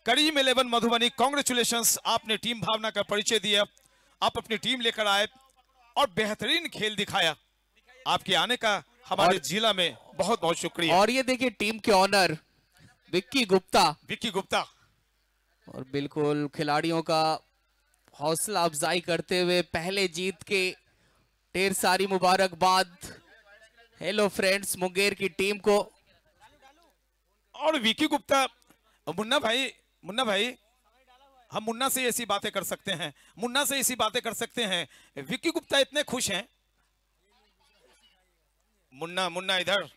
Karim 11 Madhubani, congratulations, आपने टीम भावना का परिचय दिया, आप अपनी टीम लेकर आए और बेहतरीन खेल दिखाया। आपके आने का हमारे जिला में बहुत बहुत शुक्रिया। और ये देखिए टीम के ऑनर विक्की गुप्ता, विक्की गुप्ता, और बिल्कुल खिलाड़ियों का हौसला अफजाई करते हुए पहले जीत के ढेर सारी मुबारकबाद हेलो फ्रेंड्स मुंगेर की टीम को। और विक्की गुप्ता, मुन्ना भाई हम मुन्ना से ऐसी बातें कर सकते हैं, मुन्ना से ऐसी बातें कर सकते हैं। विक्की गुप्ता इतने खुश हैं। मुन्ना इधर